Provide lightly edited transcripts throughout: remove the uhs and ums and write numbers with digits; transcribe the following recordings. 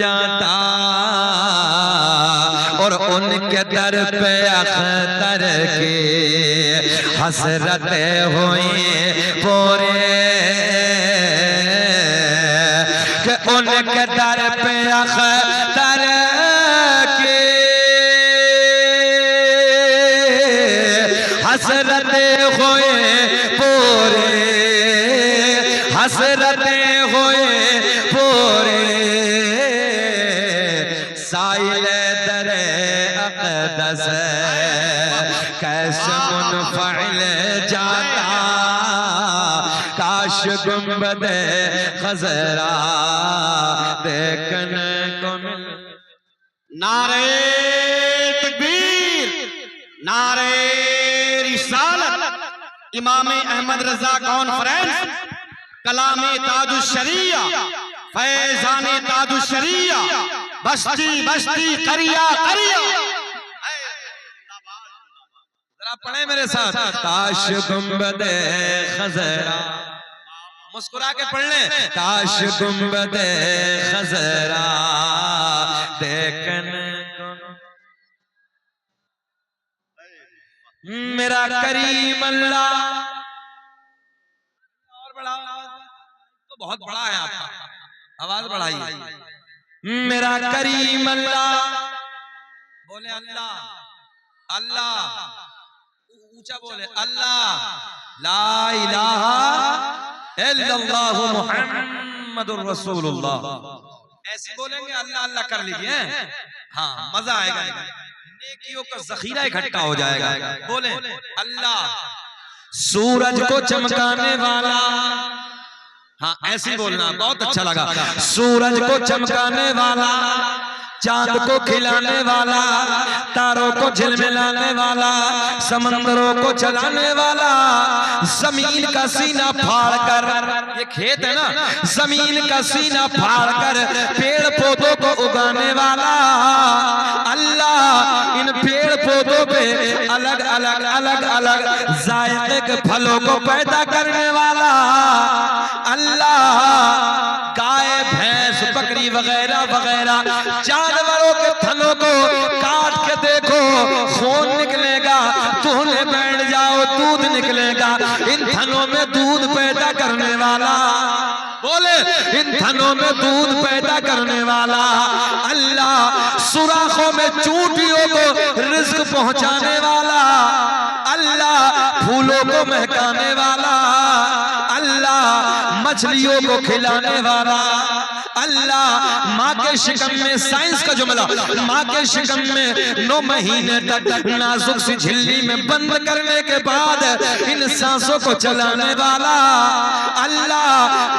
जाता और उनके दर पे अख्तर की हसरतें हुई पूरे कि उनके दर पे अख्तर की हसरतें हुई पूरे हसरतें हुई पूरे साइले दरे अक़दस कैसे मुनफ़इल जाता काश गुंबदे खज़रा देखने को मिल। नारे तकबीर, नारे रिसालत, इमाम अहमद रजा कॉन्फ्रेंस, कलामे ताजुश्शरिया, फैज़ाने ताजुश्शरिया, बस्ती बस्ती करिया करिया। जरा पढ़े मेरे साथ, काश गुंबदे खज़रा, मुस्कुरा के पढ़ ले, काश गुंबदे खज़रा देखने को मेरा करीम अल्लाह। और बड़ा तो बहुत बड़ा है आपका, आवाज बढ़ाइए। मेरा करीम अल्लाह, बोले अल्लाह अल्लाह, ऊंचा बोले अल्लाह, ला इलाहा इल्लल्लाह मुहम्मदुर रसूलुल्लाह। ऐसे बोलेंगे अल्लाह अल्लाह कर लीजिए, हाँ मजा आएगा, नेकियों का जखीरा इकट्ठा हो जाएगा। बोले अल्लाह। सूरज को चमकाने वाला, हाँ ऐसे बोलना, बहुत अच्छा लगा। सूरज को चमकाने वाला, चांद को खिलाने वाला, तारों को झिलमिलाने वाला, समंदरों को चलाने वाला, जमीन का सीना फाड़ कर, ये खेत है ना, जमीन का सीना फाड़ कर पेड़ पौधों को उगाने वाला अल्लाह, इन पेड़ पौधों पे अलग अलग अलग अलग जायके के फलों को पैदा करने वाला अल्लाह, गाय भैंस बकरी वगैरह वगैरह जानवरों के थनों को काट के देखो, खून निकलेगा, धोने बैठ जाओ दूध निकलेगा। इन थनों में दूध पैदा करने वाला, बोले इन थनों में दूध पैदा करने वाला अल्लाह, सुराखों में चूंटियों को रिज्क पहुंचाने वाला अल्लाह, फूलों को महकाने वाला अल्लाह, मछलियों को खिलाने वाला अल्लाह, माँ के शिकम में, साइंस का जुमला, माँ के शिकम में 9 महीने तक नाजुक सी झिल्ली में बंद करने के बाद इन सांसों को चलाने वाला अल्लाह,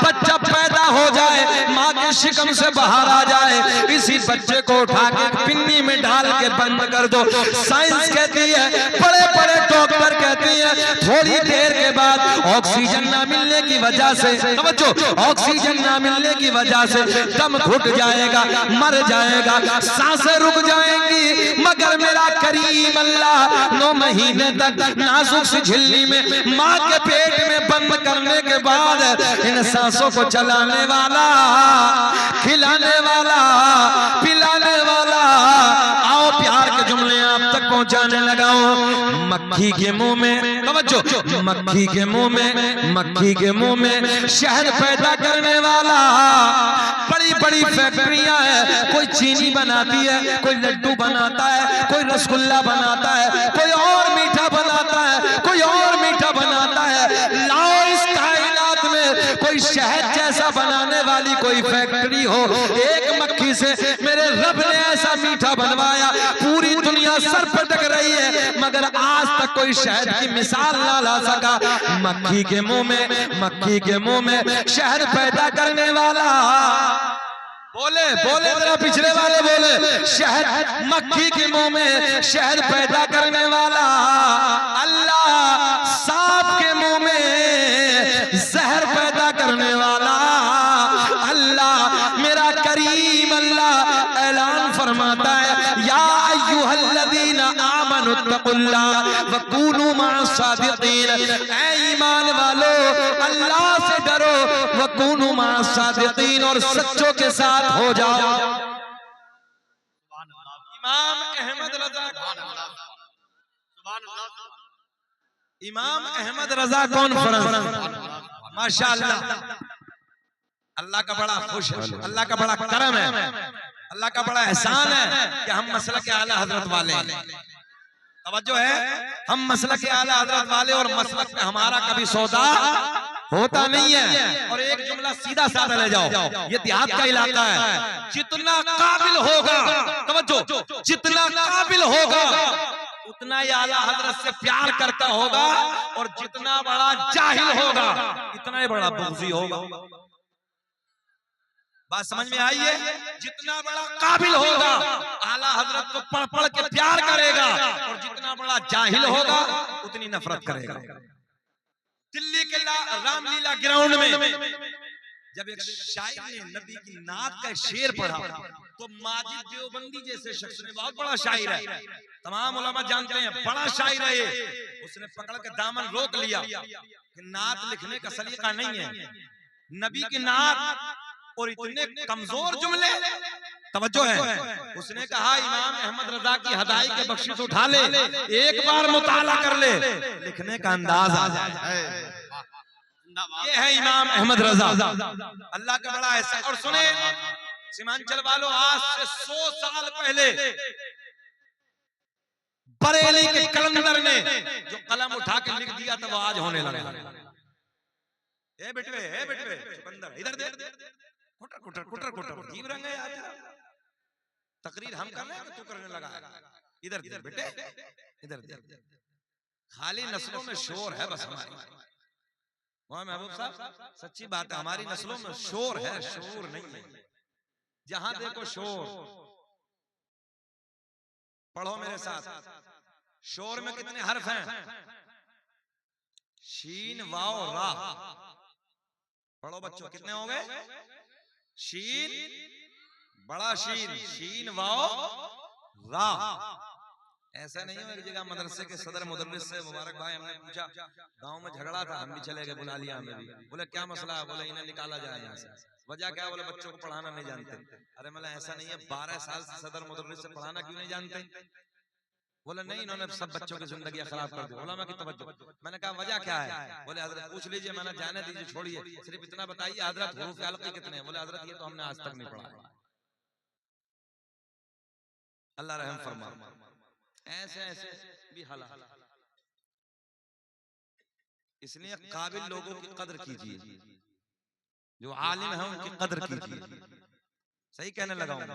बच्चा पैदा हो जाए, माँ के शिकम से बाहर आ जाए, इसी बच्चे को उठा के पिन्नी में डाल के बंद कर दो। साइंस कहती है, बड़े बड़े डॉक्टर कहती है, थोड़ी देर के बाद ऑक्सीजन ना मिलने की वजह से, समझो, ऑक्सीजन ना मिलने की वजह से दम घुट जाएगा, मर जाएगा, सांसें रुक जाएंगी, मगर मेरा करीम अल्लाह 9 महीने तक नाजुक सी झिल्ली में माँ के पेट में बंद करने के बाद इन सांसों को चलाने वाला, खिलाने वाला, पिलाने वाला। आओ प्यार के जुमले आप तक पहुंचाने लगाओ। मक्खी के मुंह में, समझो, मक्खी के मुंह में, मक्खी के मुंह में शहद पैदा करने वाला। बड़ी बड़ी फैक्ट्रियां हैं, कोई चीनी बनाती है, कोई लड्डू बनाता है, कोई रसगुल्ला बनाता है, कोई और मीठा बनाता है, कोई और मीठा बनाता है। लाओ इस कायनात में कोई शहद जैसा बनाने वाली कोई फैक्ट्री हो, एक मक्खी से मेरे रब ने ऐसा मीठा बनवाया, पूरी दुनिया सर पटक रही है, मगर आज तक कोई शहद की मिसाल ना ला सका। मक्खी के मुंह में, मक्खी के मुंह में शहद पैदा करने वाला, बोले बोले जरा पिछले वाले बोले, शहद, मक्खी के मुंह में शहद पैदा करने वाला अल्लाह, सांप के मुंह में जहर पैदा करने वाला अल्लाह, मेरा करीम अल्लाह ऐलान फरमाता है, या अय्युहल्लज़ीना आमनुत्तकुल्लाह व कूनू मअस-सादिक़ीन, ऐ ईमान वालो अल्लाह से डरो, व कूनू मअस-सादिक़ीन, और सच्चों के साथ हो जाओ। इमाम अहमद रजा, इमाम अहमद रजा कॉन्फ्रेंस, माशाअल्लाह। अल्लाह का बड़ा खुश है, अल्लाह का बड़ा करम है, अल्लाह का बड़ा एहसान है कि हम मसलक आला हजरत वाले हैं। तवज्जो है, हम मसलक आला हजरत वाले, और मसलक में हमारा कभी सौदा होता नहीं है। और एक जुमला सीधा साधा ले जाओ, ये देहात का इलाका है। जितना काबिल होगा, तवज्जो, जितना काबिल होगा उतना ही आला हजरत से प्यार करता होगा, और जितना बड़ा जाहिल होगा इतना ही बड़ा बुग़्ज़ी होगा। बात समझ में आई है? जितना बड़ा काबिल होगा आला हजरत को पढ़ पढ़ के प्यार करेगा, और जितना बड़ा जाहिल होगा उतनी नफरत करेगा। दिल्ली के रामलीला ग्राउंड में जब एक शायर ने नबी की नात का शेर पढ़ा, तो माजिद देवबंदी जैसे शख्स ने, बहुत बड़ा शायर है, तमाम उलमा जानते हैं, बड़ा शायर है ये, उसने पकड़ के दामन रोक लिया कि नात लिखने का सलीका नहीं है, नबी की नात और इतने कमजोर जुमले। तवज्जो है, उसने कहा इमाम अहमद रजा की हदाई के बख्शिश उठा ले, एक बार मुताला कर ले, लिखने का अंदाज आ जाए। ये है इमाम अहमद रजा, अल्लाह का बड़ा ऐसा। और सुने सीमांचल वालों, आज से 100 साल पहले बरेली के कलंदर ने जो कलम उठा के लिख दिया था, वो आज होने लगा। ए बेटवे चुकंदर, इधर दे, कुटर कुटर कुटर कुटर, अजीब रंग है आज। तकरीर हम कर रहे हैं कि तू करने लगा है? इधर दे बेटे, इधर दे। खाली नस्लों में शोर है बस हमारी। महबूब साहब, सच्ची बात है, हमारी नस्लों में शोर है, शोर नहीं है। जहां देखो शोर। पढ़ो मेरे साथ, शोर में कितने हर्फ हैं? शीन वाओ रा। पढ़ो बच्चों, कितने हो गए? शीन, बड़ा शीन, शीन वाओ रा। ऐसा नहीं है। एक जगह मदरसे के सदर मुदर्रिस से मुबारक भाई, हमने पूछा, गांव में झगड़ा था, हम भी चले गए, बुला लिया हमें भी। बोले क्या मसला है? बोले इन्हें निकाला जाए यहाँ से। वजह क्या? बोले बच्चों को पढ़ाना नहीं जानते। अरे मतलब ऐसा नहीं है, 12 साल से सदर मुदर्रिस से पढ़ाना क्यों नहीं जानते? बोले नहीं, इन्होंने सब बच्चों की जिंदगी खराब कर दी। उलमा की तवज्जो। मैंने कहा वजह क्या है? बोले हजरत पूछ लीजिए। मैंने जाने दीजिए, छोड़िए, सिर्फ इतना बताइए हजरत हुरूफ हल्की कितने हैं? बोले हजरत ये तो हमने आज तक नहीं पढ़ा। अल्लाह रहम फरमा। ऐसे ऐसे भी हालात। इसलिए काबिल लोगों की कदर कीजिए, जो आलिम है उनकी कदर कीजिए। सही कहने लगा हूं,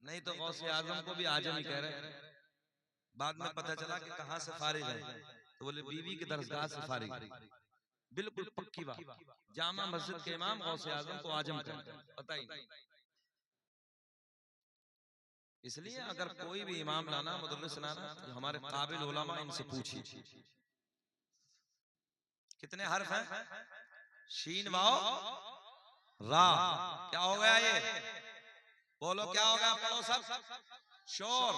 नहीं तो गौसे आजम को भी आजम ही कह रहे। बाद में पता चला कि कहां से फारिग है, तो बोले बीवी की दरसगाह से फारिग। बिल्कुल पक्की बात। जामा मस्जिद के इमाम गौसे आजम को आजम कहते हैं, पता ही नहीं। इसलिए अगर कोई भी इमाम लाना, मुदर्रिस लाना, तो हमारे काबिल उलमा, इनसे पूछिए। कितने हर्फ हैं? शीन वाओ रा। क्या हो गया ये? बोलो क्या हो गया? पढ़ो सब। शोर।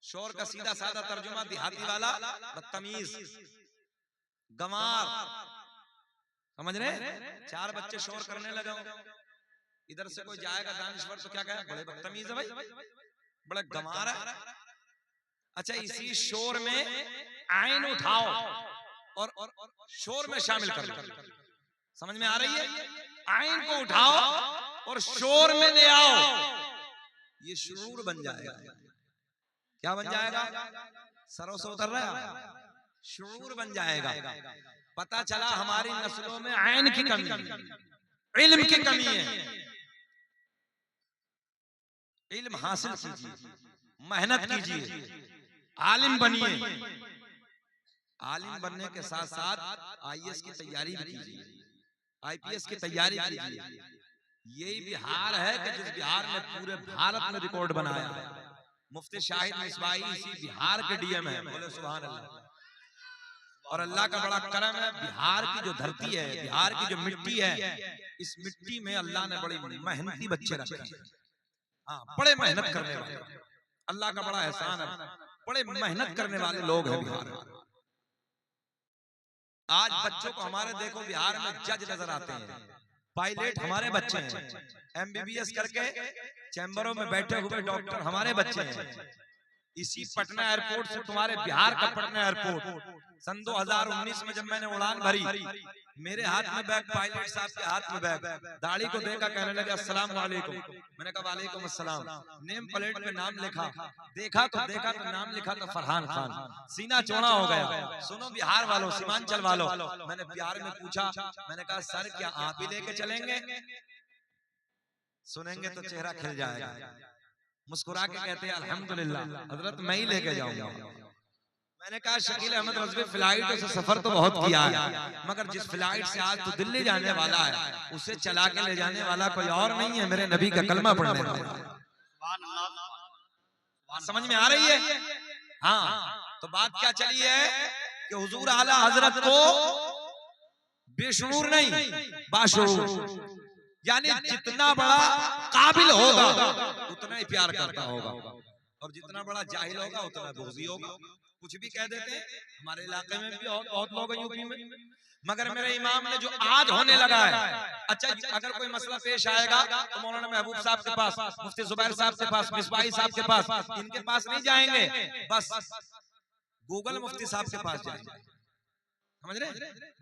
शोर का सीधा साधा तर्जुमा देहाती वाला बदतमीज, गंवार। समझ रहे? 4 बच्चे शोर करने लगे, इधर से कोई जाएगा दानिश्वर तो क्या कहे? बड़े बदतमीज है भाई, बड़ा गंवार है। अच्छा, इसी शोर में आइन उठाओ और शोर में शामिल कर लो। समझ में आ रही है? आइन को उठाओ और शोर में ले आओ, ये शुरूर बन जाएगा। क्या बन जाएगा? सरों से उतर रहा है, शुरूर बन जाएगा। पता चला हमारी नस्लों में आइन की कमी, इल्म की कमी है। इल्म हासिल कीजिए, मेहनत कीजिए, आलिम बनिए। आलिम बनने के साथ साथ आईएएस की तैयारी भी कीजिए, आईपीएस की तैयारी कीजिए। यही बिहार है कि जिस बिहार ने पूरे भारत में रिकॉर्ड बनाया है। मुफ्ती शाहिद मिसबाही इसी बिहार के डीएम है। बोले सुभान अल्लाह। और अल्लाह का बड़ा करम है, बिहार की जो धरती है, बिहार की जो मिट्टी है, इस मिट्टी में अल्लाह ने बड़ी मेहनती बच्चे रखे हैं। हाँ, बड़े मेहनत करने वाले, अल्लाह का बड़ा एहसान है, बड़े मेहनत करने वाले लोग हैं बिहार में। आज बच्चों को हमारे देखो बिहार में जज नजर आते हैं, पायलट हमारे बच्चे हैं, MBBS करके चैम्बरों में बैठे हुए डॉक्टर हमारे बच्चे हैं। इसी पटना एयरपोर्ट से तुम्हारे बिहार का पटना एयरपोर्ट सन 2019 में जब मैंने उड़ान भरी, मेरे हाथ में बैग, पायलट साहब के हाथ में बैग, दाढ़ी को देखा, कहने लगा अस्सलाम वालेकुम। मैंने कहा वालेकुम अस्सलाम। नेम प्लेट पे नाम लिखा, देखा तो नाम लिखा तो फरहान खान। सीना चौड़ा हो गया। सुनो बिहार वालों, सीमांचल वालों, मैंने प्यार में पूछा, मैंने कहा सर क्या आप ही लेके चलेंगे? सुनेंगे तो चेहरा खिल जाएगा। मुस्कुरा के कहते हैं अल्हम्दुलिल्लाह हजरत मैं ही लेके जाऊंगा। मैंने कहा शकील अहमद रज़वी फ्लाइट से सफर तो बहुत किया है, मगर जिस फ्लाइट से आज तो दिल्ली जाने वाला है उसे चला के ले जाने वाला कोई और नहीं है, मेरे नबी का कलमा पढ़ने वाला। समझ में आ रही है? हाँ, तो बात क्या चली है कि हुजूर आला हजरत को बेशुरूर नहीं बाशुरूर, यानी जितना बड़ा काबिल होगा उतना ही प्यार करता होगा, और जितना बड़ा जाहिल होगा उतना बुग़्ज़ी होगा। कुछ भी कह देते हैं, हमारे इलाके में भी बहुत लोग हैं यूपी में, मगर मेरे इमाम ने जो आज होने लगा है, अच्छा अगर कोई मसला पेश आएगा तो मौलाना महबूब साहब के पास, मुफ्ती जुबैर साहब के पास, मिसबाही साहब के पास, इनके पास नहीं जाएंगे, बस गूगल मुफ्ती साहब के पास जाएंगे। समझ रहे?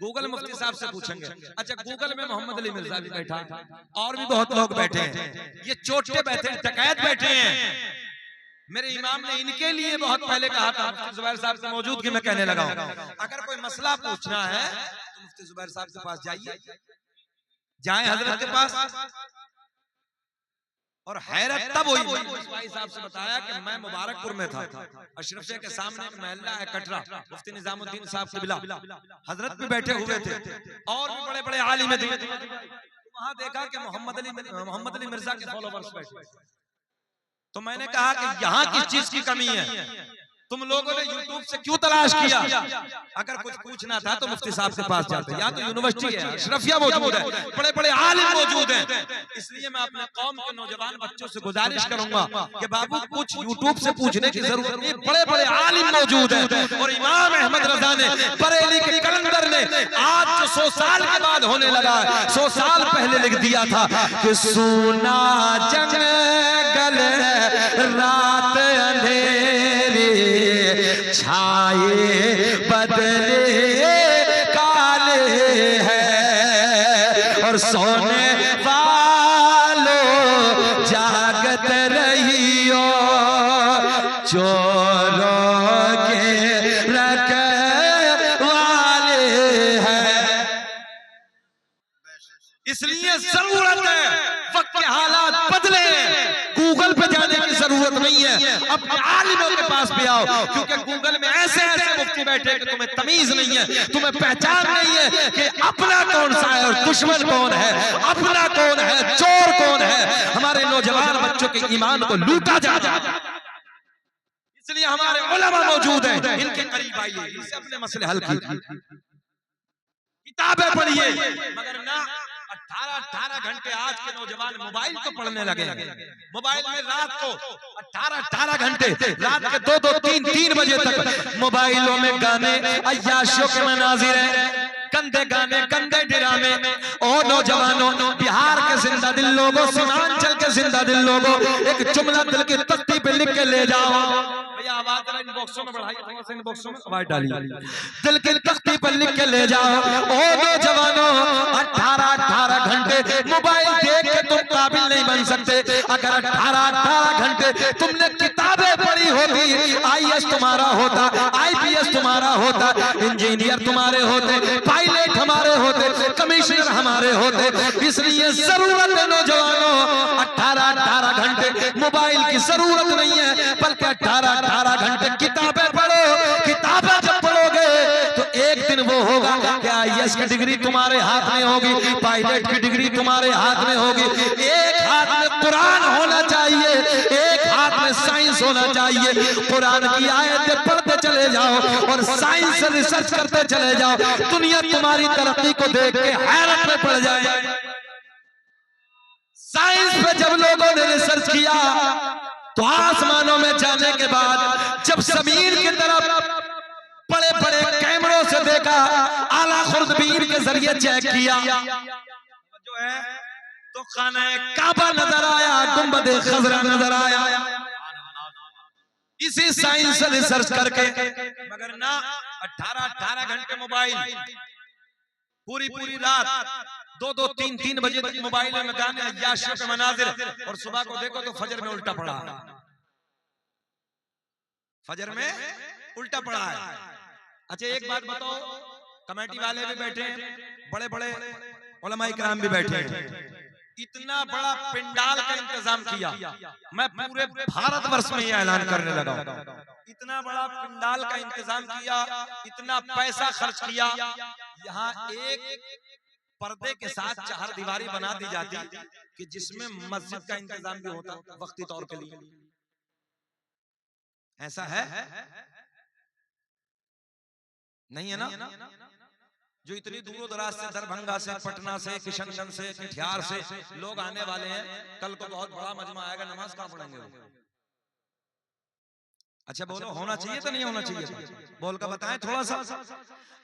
गूगल मुफ्ती साहब से पूछेंगे। अच्छा गूगल में मोहम्मद अली मिर्जा भी बैठा, और भी बहुत लोग बैठे हैं, ये चोटे बैठे, डकैत बैठे हैं। मेरे इमाम ने इनके लिए बहुत पहले कहा था, मुफ्ती जुबैर साहब की मौजूदगी में कहने लगा हूं, अगर कोई मसला पूछना है तो मुफ्ती जुबैर साहब के पास जाइए, जाएं हजरत के पास। और हैरत तब हुई, भाई साहब से बताया कि मैं मुबारकपुर में था, अशरफिया के सामने एक महल्ला है कटरा, मुफ्ती निजामुद्दीन साहब क़िबला हजरत भी बैठे हुए थे, और भी बड़े बड़े आलिम थे। वहां देखा कि मोहम्मद अली मिर्जा के फॉलोवर्स बैठे, तो मैंने कहा कि यहाँ किस चीज की कमी है? तुम लोगों ने YouTube से क्यों तलाश किया? अगर कुछ पूछना था तो मुफ्ती साहब के पास जाते, या तो यूनिवर्सिटी है, अशरफिया मौजूद है, बड़े बड़े आलिम मौजूद हैं। इसलिए मैं अपने कौम के नौजवान बच्चों से गुजारिश करूंगा कि बाबू कुछ YouTube से पूछने की जरूरत नहीं, बड़े बड़े आलिम मौजूद हैं। और इमाम अहमद रजा ने, बरेली के कलंदर ने, आज जो 100 साल के बाद होने लगा है, 100 साल पहले लिख दिया था कि सोना जंगल रात अंधेरी छाए बदले काले हैं, और सोने वालों जागत रहियो, चोरों के रखवाले हैं। इसलिए जरूरत है वक्त के हालात बदले, गूगल पे जाने की जरूरत नहीं है, अपने आलिमों के पास भी आओ, क्योंकि गूगल में ऐसे ऐसे मुफ्ती बैठे कि तुम्हें तमीज नहीं है, तुम्हें पहचान नहीं है कि अपना कौन सा है और दुश्मन कौन है, अपना कौन है, चोर कौन है। हमारे नौजवान बच्चों के ईमान को लूटा जा रहा है, इसलिए हमारे उलमा मौजूद हैं, इनके करीब आइए, इनसे अपने मसले हल कीजिए, किताबें पढ़िए। मगर ना 18 घंटे आज के नौजवान मोबाइल को पढ़ने लगे, मोबाइल में रात को 18 घंटे, रात के 2-2, 3-3 बजे तक मोबाइलों में गाने, अय्याशों के मनाजिर हैं, गंदे गाने, गंदे ड्रामे। ओ नौजवानों, बिहार के जिंदा दिल लोगों, सीमांचल के जिंदा दिल लोगों, एक जुमला दिल की तख्ती पे लिख के ले जाओ। भैया आवाज जरा इनबॉक्सों में बढ़ाइए, थोड़ा सा इनबॉक्सों में आवाज डालिए, दिल की तख्ती पर लिख के ले जाओ। ओ नौजवानों, 18 घंटे मोबाइल देख के तुम काबिल नहीं बन सकते। अगर 18 घंटे तुमने किताबें पढ़ी होती, IAS तुम्हारा होता, IPS तुम्हारा होता, इंजीनियर तुम्हारे होते, पायलट हमारे होते, कमिश्नर हमारे होते। इसलिए जरूरत है नौजवानों, 18 घंटे मोबाइल की जरूरत नहीं है, बल्कि 18 घंटे किताबें पढ़ो। किताबें जब पढ़ोगे तो एक दिन वो होगा कि IAS की डिग्री तुम्हारे हाथ में होगी, पायलट की डिग्री तुम्हारे हाथ में होगी। एक हाथ में कुरान होना चाहिए, एक हाथ में साइंस होना चाहिए। कुरान की आयतें पढ़ते चले जाओ और साइंस से रिसर्च करते चले जाओ, दुनिया तुम्हारी तरक्की को देख के हैरत में पड़ जाए। साइंस पे जब लोगों ने रिसर्च किया तो आसमानों में जाने के बाद जब जमीन की तरफ बड़े बड़े कैमरों से देखा, आला खुर्दबीन के जरिए चेक किया, जो गए तो खाना काबा नजर आया, गुंबद खजरा नजर आया। इसी साइंस से रिसर्च करके, मगर ना 18 घंटे मोबाइल, पूरी रात 2 3 बजे तक मोबाइल में गाने, अय्याशियों के मनाजिर, और सुबह को देखो तो फजर में उल्टा पड़ा है, फजर में उल्टा पड़ा है। अच्छा एक बात बताओ, कमेटी वाले भी बैठे हैं, बड़े बड़े उलमाए किराम भी बैठे हैं, इतना बड़ा पिंडाल का इंतजाम किया, मैं पूरे भारतवर्ष में ये ऐलान करने लगा, इतना बड़ा पिंडाल का इंतजाम किया, इतना पैसा खर्च किया, यहाँ एक पर्दे के साथ 4 दीवारी बना दी जाती कि जिसमें मस्जिद का इंतजाम भी होता वक्ती तौर के लिए। ऐसा है नहीं है ना? जो इतनी दूर दराज से, दरभंगा से, पटना से, किशनगंज से, कटिहार से लोग आने वाले हैं, कल को बहुत बड़ा मजमा आएगा, नमाज कहां पढ़ेंगे वो? अच्छा बोलो, होना चाहिए तो नहीं होना चाहिए? बोल कर बताएं थोड़ा सा।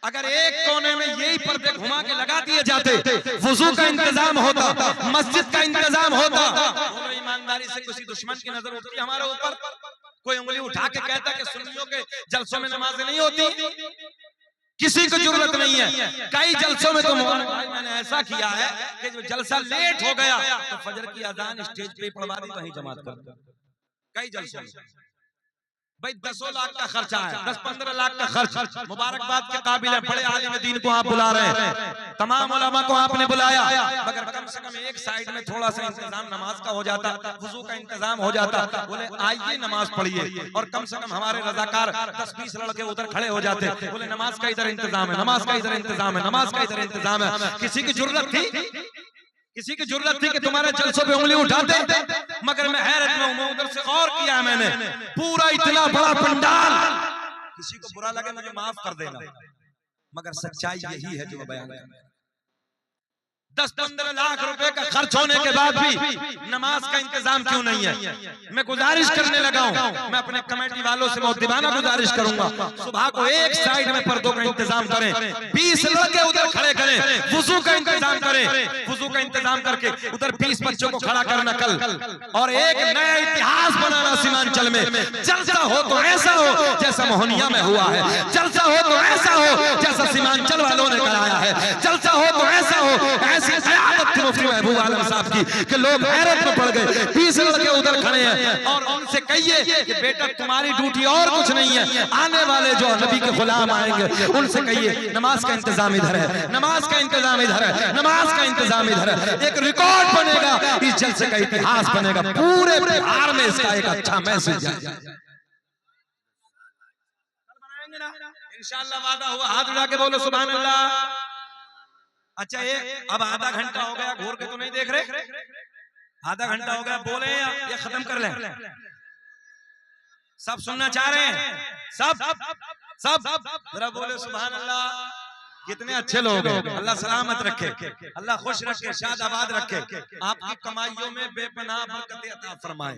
अगर एक कोने में यही पर्दे घुमा के लगा दिए जाते, वुजू का इंतजाम होता, मस्जिद का इंतजाम होता, बोलो ईमानदारी से किसी दुश्मन की नजर उठती हमारे ऊपर? कोई उंगली उठा के कहता कि सुन्नियों के जलसों में नमाजें नहीं होती? किसी को जरूरत नहीं है। कई जलसों में तो मैंने ऐसा किया है कि जो जलसा लेट हो गया तो फजर की अजान स्टेज पे पढ़वा दी, वहीं जमात कर दो। कई जलसों में भाई 10 लाख का खर्चा है, 10-15 लाख का खर्च, मुबारकबाद के काबिल है, बड़े आलिम दीन को आप बुला रहे हैं, तमाम उलमा को आपने बुलाया, मगर कम से कम एक साइड में थोड़ा सा इंतजाम नमाज का हो जाता, वुजू का इंतजाम हो जाता, बोले आइए नमाज पढ़िए, और कम से कम हमारे रजाकार 10-20 लड़के उधर खड़े हो जाते, बोले नमाज का इधर इंतजाम है, नमाज का इधर इंतजाम है, नमाज का इधर इंतजाम है। किसी की जरूरत थी? किसी की जरूरत थी कि तुम्हारे जलसों पे उंगली उठाते? मगर मैं हैरत में हूं, उधर से गौर किया मैंने, पूरा इतना बड़ा पंडाल, किसी को बुरा लगे मुझे माफ कर देना, मगर सच्चाई यही है जो मैं बयान कर रहा हूं। 10-15 लाख रुपए का खर्च होने के बाद भी नमाज का इंतजाम क्यों नहीं है? मैं गुजारिश करने लगा हूं, मैं अपने कमेटी वालों से बहुत दीवाना गुजारिश करूंगा, सुबह को एक साइड में पर्दों का इंतजाम करें, 20 लड़के उधर खड़े करें, वुजू का इंतजाम करें, वुजू का इंतजाम करके उधर 20 बच्चों को खड़ा करना कल, और एक नया इतिहास बनाना सीमांचल में। जलसा हो तो ऐसा हो जैसा मोहनिया में हुआ है, जलसा हो तो ऐसा हो जैसा सीमांचल वालों ने कराया है, जलसा हो तो ऐसा हो मुफ्ती महबूब आलम साहब की कि लोग हैरत में पड़ गए, 20 लड़के उधर खड़े हैं, और उनसे कहिए कि बेटा तुम्हारी ड्यूटी और कुछ नहीं है, आने वाले जो नबी के गुलाम आएंगे उनसे कहिए नमाज का इंतजाम इधर है, नमाज का इंतजाम इधर है, नमाज का इंतजाम इधर है। एक रिकॉर्ड बनेगा, इस जलसे का इतिहास बनेगा, पूरे बिहार में इसका एक अच्छा मैसेज जाएगा। इंशाअल्लाह वादा हुआ, हाथ उठा के बोलो सुभान अल्लाह। अच्छा ये अब आधा घंटा हो गया, घूर के तो नहीं देख रहे, आधा घंटा हो गया, बोले या खत्म कर लें? सब सुनना चाह रहे हैं? सब जरा बोले सुभान अल्लाह। कितने अच्छे लोग हैं, अल्लाह सलामत रखे, अल्लाह खुश रखे, शाद आबाद रखे, आपकी कमाइयों में बेपनाह बरकत अता फरमाए।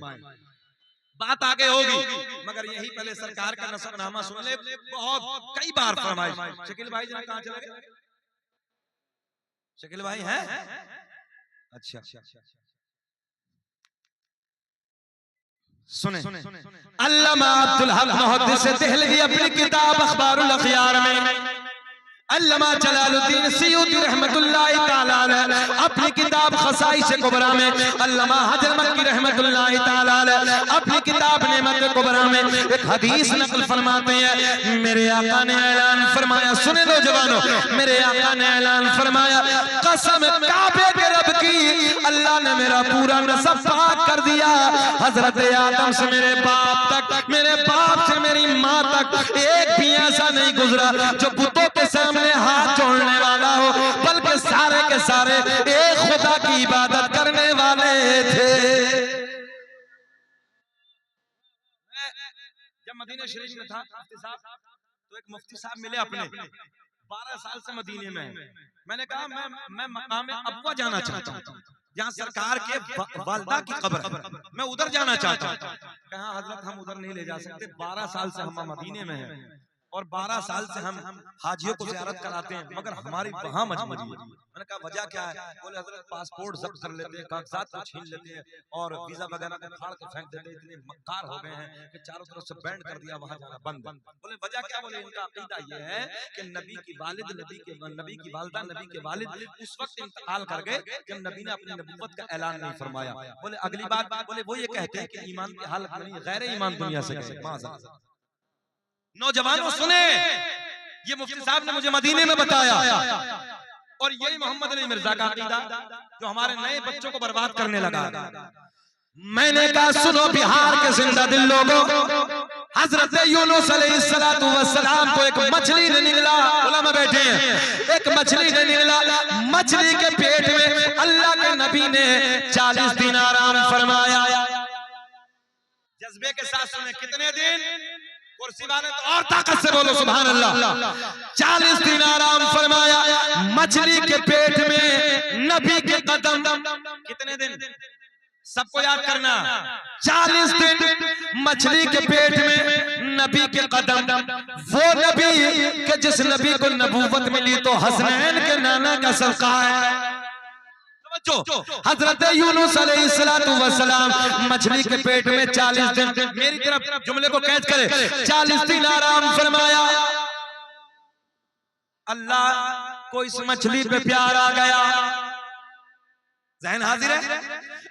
बात आगे होगी, मगर यही पहले सरकार का नसबनामा सुन ले, बहुत कई बार फरमाइश। शकील भाई जरा कहां चले गए? शकील भाई हैं? अच्छा सुने, अल्लामा अब्दुल हक मुहद्दिस देहलवी अपनी किताब अखबारुल अखयार में, अल्लामा जलालुद्दीन सयूती रहमतुल्लाहि तआला अलैह अपनी किताब खसाइस कुबरा में, अल्लामा हजर मक्की रहमतुल्लाहि तआला अलैह अपनी किताब नेमत कुबरा में एक हदीस नकल फरमाते हैं, मेरे आका ने ऐलान फरमाया, सुने लो जवानों, मेरे आका ने ऐलान फरमाया, कसम काबे के रब की, अल्लाह ने मेरा पूरा नसब पाक कर दिया, हजरत आदम से मेरे बाप तक, मेरे बाप से मेरी माँ तक एक भी ऐसा नहीं गुजरा जो बुतों के सामने हाथ जोड़ने वाला हो, बल्कि सारे के सारे एक खुदा की इबादत करने वाले थे। जब मदीना शरीफ में था तो एक मुफ्ती साहब मिले अपने, 12 साल से मदीने में। मैंने कहा मैं मकाम अब्वा जाना चाहता हूँ, जहाँ सरकार के वालिदा की कब्र, मैं उधर जाना चाहता हूँ। कहा हजरत हम उधर नहीं ले जा सकते, 12 साल से हम मदीने में हैं, और 12 साल से हम हाजियों को ज़ियारत कराते हैं, मगर हमारी वहां मजबूरी है। मैंने कहा वजह क्या है? बोले हजरत पासपोर्ट जब्त कर लेते हैं, कागजात को छीन लेते हैं और वीजा वगैरह को फाड़ के फेंक देते हैं, इतने मक्कार हो गए हैं कि चारों तरफ से बैंड कर दिया, वहां जाना बंद। बोले वजह क्या? बोले इनका अकीदा ये है कि नबी की वालिद, नबी की वालिदा, नबी के वालिद उस वक्त इंतकाल कर गए जब नबी ने अपनी नबूवत का ऐलान नहीं फरमाया। बोले अगली बात, बोले वो ये कहते हैं कि ईमान की हालत में नहीं, गैर ईमान दुनिया से गए। माज़अल्लाह। नौजवानों सुने, ये मुफ्ती साहब ने मुझे मदीने में बताया, और यही मोहम्मद अली मिर्जा का अकीदा जो हमारे नए बच्चों को बर्बाद करने लगा। मैंने कहा सुनो बिहार के जिंदा दिल लोगों, हजरत यूनुस अलैहिस्सलातु वस्सलाम को एक मछली ने निगला। उलमा बैठे हैं, एक मछली ने निगला, मछली के पेट में अल्लाह के नबी ने 40 दिन आराम फरमाया। जज्बे के साथ सुने, कितने दिन? कुर्सी वाले तो और ताकत से बोलो सुभान अल्लाह। 40 दिन आराम फरमाया मछली के पेट में, नबी के कदम। कितने दिन? सबको याद करना, 40 दिन मछली के पेट में, नबी के कदम। वो नबी के जिस नबी को नबूवत मिली तो हसनैन के नाना का सदका है। हजरत यूनुस अलैहिस्सलातु वस्सलाम मछली के पेट में 40 दिन, मेरी तरफ जुमले को कैच करे, 40 दिन आराम फरमाया। अल्लाह को इस मछली पे प्यार आ गया। ज़हन हाजिर है?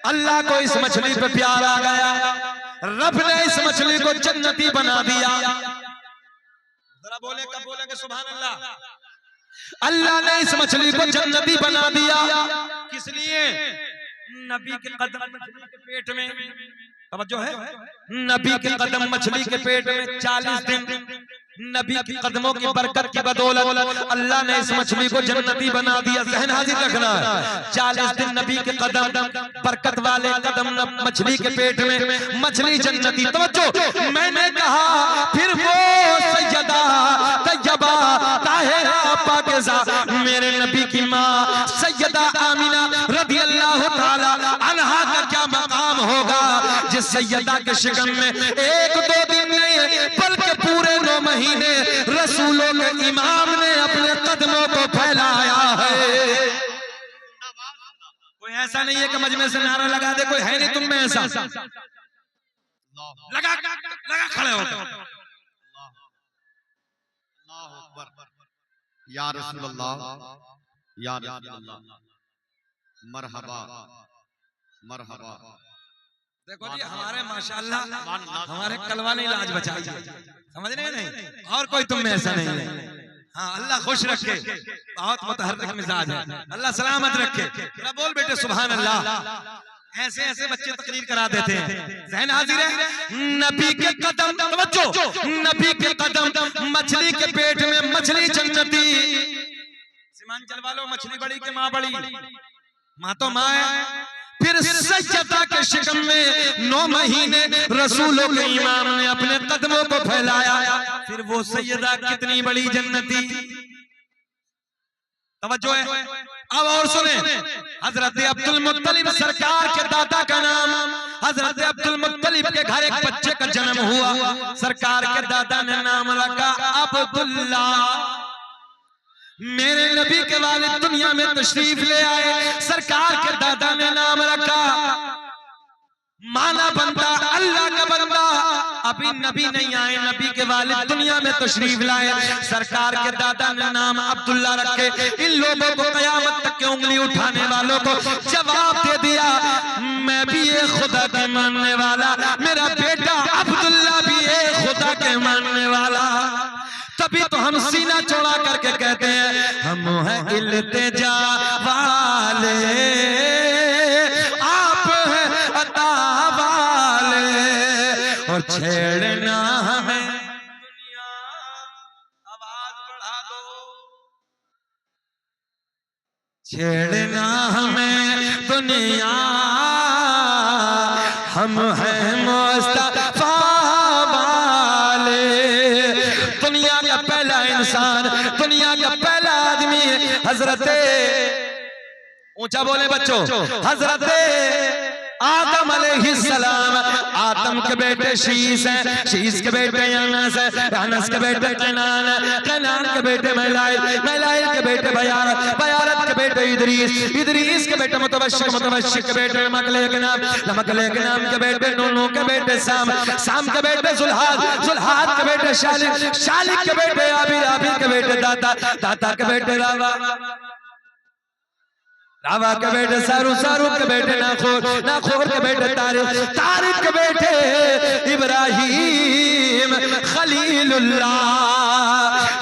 अल्लाह को इस मछली पे प्यार आ गया। रब ने इस मछली को जन्नती बना दिया। जरा बोले, कब बोलेंगे सुभान अल्लाह? अल्लाह ने इस मछली को जन्नती बना दिया। किस लिए? नबी के कदम मछली के पेट में, तवज्जो है, नबी के कदम मछली के पेट में 40 दिन, नबी के कदमों की बरकत की बदौलत अल्लाह ने इस मछली को जन्नती बना दिया। ज़हन हाजिर रखना है, 40 दिन नबी के कदम, बरकत वाले कदम मछली के पेट में, मछली जन्नती। तवज्जो, मैंने कहा फिर वो सैयदा तैयबा ताहिरा पाकीज़ा मेरे नबी की माँ सैयदा आमिना रज़ी अल्लाह ताला अन्हा का क्या मकाम होगा, जिस सैयदा के शिकम में 1-2 दिन नहीं बल्कि पूरे 9 महीने रसूलों के इमाम ने अपने कदमों को फैलाया है। कोई ऐसा नहीं है कि मजमे से नारा लगा दे, कोई है नहीं तुम में ऐसा लगा खड़े हो। या रसूल अल्लाह, या रसूल अल्लाह, मरहबा मरहबा। देखो जी, हमारे माशाअल्लाह हमारे कलवा ने इलाज बचाई है, समझ रहे हैं? नहीं और कोई तुम में ऐसा नहीं है। हाँ, अल्लाह खुश रखे, बहुत मुतहर्रिक मिजाज है, अल्लाह सलामत रखे। जरा बोल बेटे सुभान अल्लाह। ऐसे ऐसे बच्चे तकरीर करा देते हैं। ज़हन हाजिर है? नबी के कदम, तवज्जो, नबी के कदम मछली के पेट में, मछली जन्नती। सीमांचल वालों, मछली बड़ी के माँ बड़ी, माँ तो माँ है। फिर सैयदा के शिकम में 9 महीने रसूलों के इमाम ने अपने कदमों को फैलाया। फिर वो सैयदा कितनी बड़ी जन्नती। तवज्जो है? अब और सुने, हजरत अब्दुल मुत्तलिब सरकार के दादा का नाम, हजरत अब्दुल मुत्तलिब के घर एक बच्चे का जन्म हुआ। सरकार के दादा ने नाम रखा अब्दुल्ला। मेरे नबी के वालिद दुनिया में तशरीफ ले आए, सरकार के दादा ने नाम रखा, माना बनता अल्लाह का बंदा। अभी नबी नहीं आए, नबी के वालिद दुनिया में तशरीफ लाए, सरकार के दादा ने नाम अब्दुल्ला रखे। इन लोगों को कयामत तक की उंगली उठाने वालों को जवाब दे दिया, मैं भी ये खुदा के मानने वाला, मेरा बेटा अब्दुल्ला भी ये खुदा के मानने वाला। तभी तो हम सीना चौड़ा करके कहते हैं, हम हैं इल्तिजा वाले, आप हैं अता वाले, और छेड़ना हमें दुनिया। आवाज बढ़ा दो। छेड़ना हमें दुनिया, हम हैं मुस्तफा वाले। दुनिया का पहला इंसान, दुनिया का पहला आदमी हजरत, ऊंचा बोले बच्चों, हजरत आदम अलैहिस्सलाम आदम के बेटे शीश हैं, शीश के बेटे अनस हैं, अनस के बेटे कनान हैं, कनान के बेटे मलाइल, मलाइल के बेटे बयारत, बयारत के बेटे इदरीस, इदरीस के बेटे मुतवश्शिक, मुतवश्शिक के बेटे लमकलेक नाम, लमकलेक नाम के बेटे नूनू के बेटे साम, साम के बेटे जुल्हाद, जुल्हाद के बेटे शालिक, शालिक के बेटे आबिर, आबिर के बेटे दाता, दाता के बेटे रावा, रावा के बेटे सारू, सारू के बेटे नाखोर, नाखोर के बेटे तारिक, तारिक के बेटे इब्राहीम खलीलुल्लाह,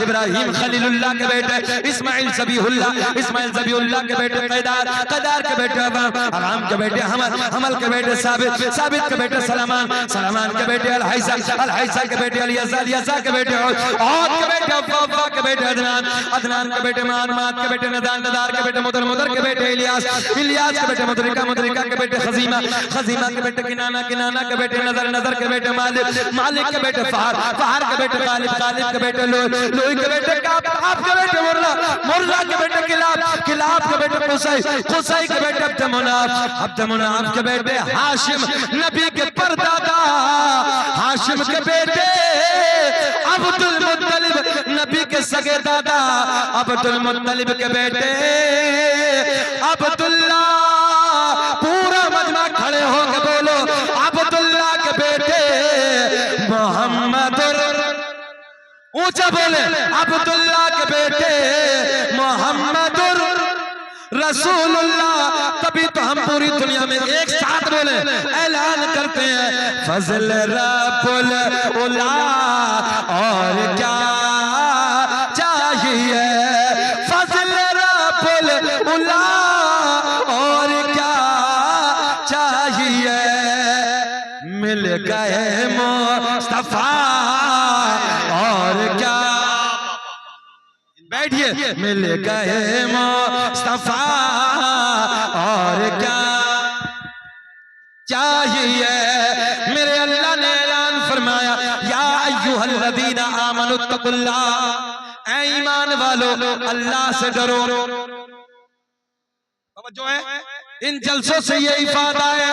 इब्राहीम खलीलुल्लाह के बेटे इस्माइल ज़बीहुल्लाह, इस्माइल ज़बीहुल्लाह के बेटे क़ैदार, क़ैदार के बेटे अवाम, अवाम के बेटे हमल, हमल के बेटे साबित, साबित के बेटे सलमान, सलमान के बेटे अल-हैसा, अल-हैसा के बेटे अल-यसा, अल-यसा के बेटे औद के बेटे अफ़्फ़ा के बेटे अदनान, अदनान के बेटे मान, मात के बेटे नदान, नदार के बेटे मुदर, मुदर के बेटे इलियास, इलियास के बेटे मुदरिका, मुदरिका के बेटे खजीमा, खजीमा के बेटे किनाना, किनाना के बेटे नजर, नजर के बेटे मालिक, मालिक के बेटे फहर, फहर के बेटे गालिब, गालिब के बेटे लोई, लोई के बेटे काब, काब के बेटे मुर्रा, मुर्रा के बेटे किलाब, किलाब के बेटे कुसै, कुसै के बेटे अब्द मुनाफ, अब्द मुनाफ के बेटे हाशिम, नबी के परदादा, हाशिम के बेटे अब्दुल मुत्तलिब, नबी के सगे दादा, अब्दुल मुत्तलिब के बेटे अब्दुल्ला, पूरा मजमा खड़े होकर बोलो अब्दुल्ला के बेटे मोहम्मद, ऊंचा बोले अब्दुल्ला के बेटे मोहम्मद रसूलुल्लाह। तभी तो हम पूरी दुनिया में एक साथ बोले ऐलान करते हैं फजल रब्बुल उला और क्या चाहिए, फजल रब्बुल उला और क्या चाहिए, मिल गए मुस्तफा और क्या, बैठिए, मिल गए मुस्तफा और क्या चाहिए। मेरे अल्लाह ने ऐलान फरमाया या अय्युहल्लज़ीना आमनुत्तकुल्लाह, ऐ ईमान वालो अल्लाह से डरो। जो है इन जलसों से ये इफादा है,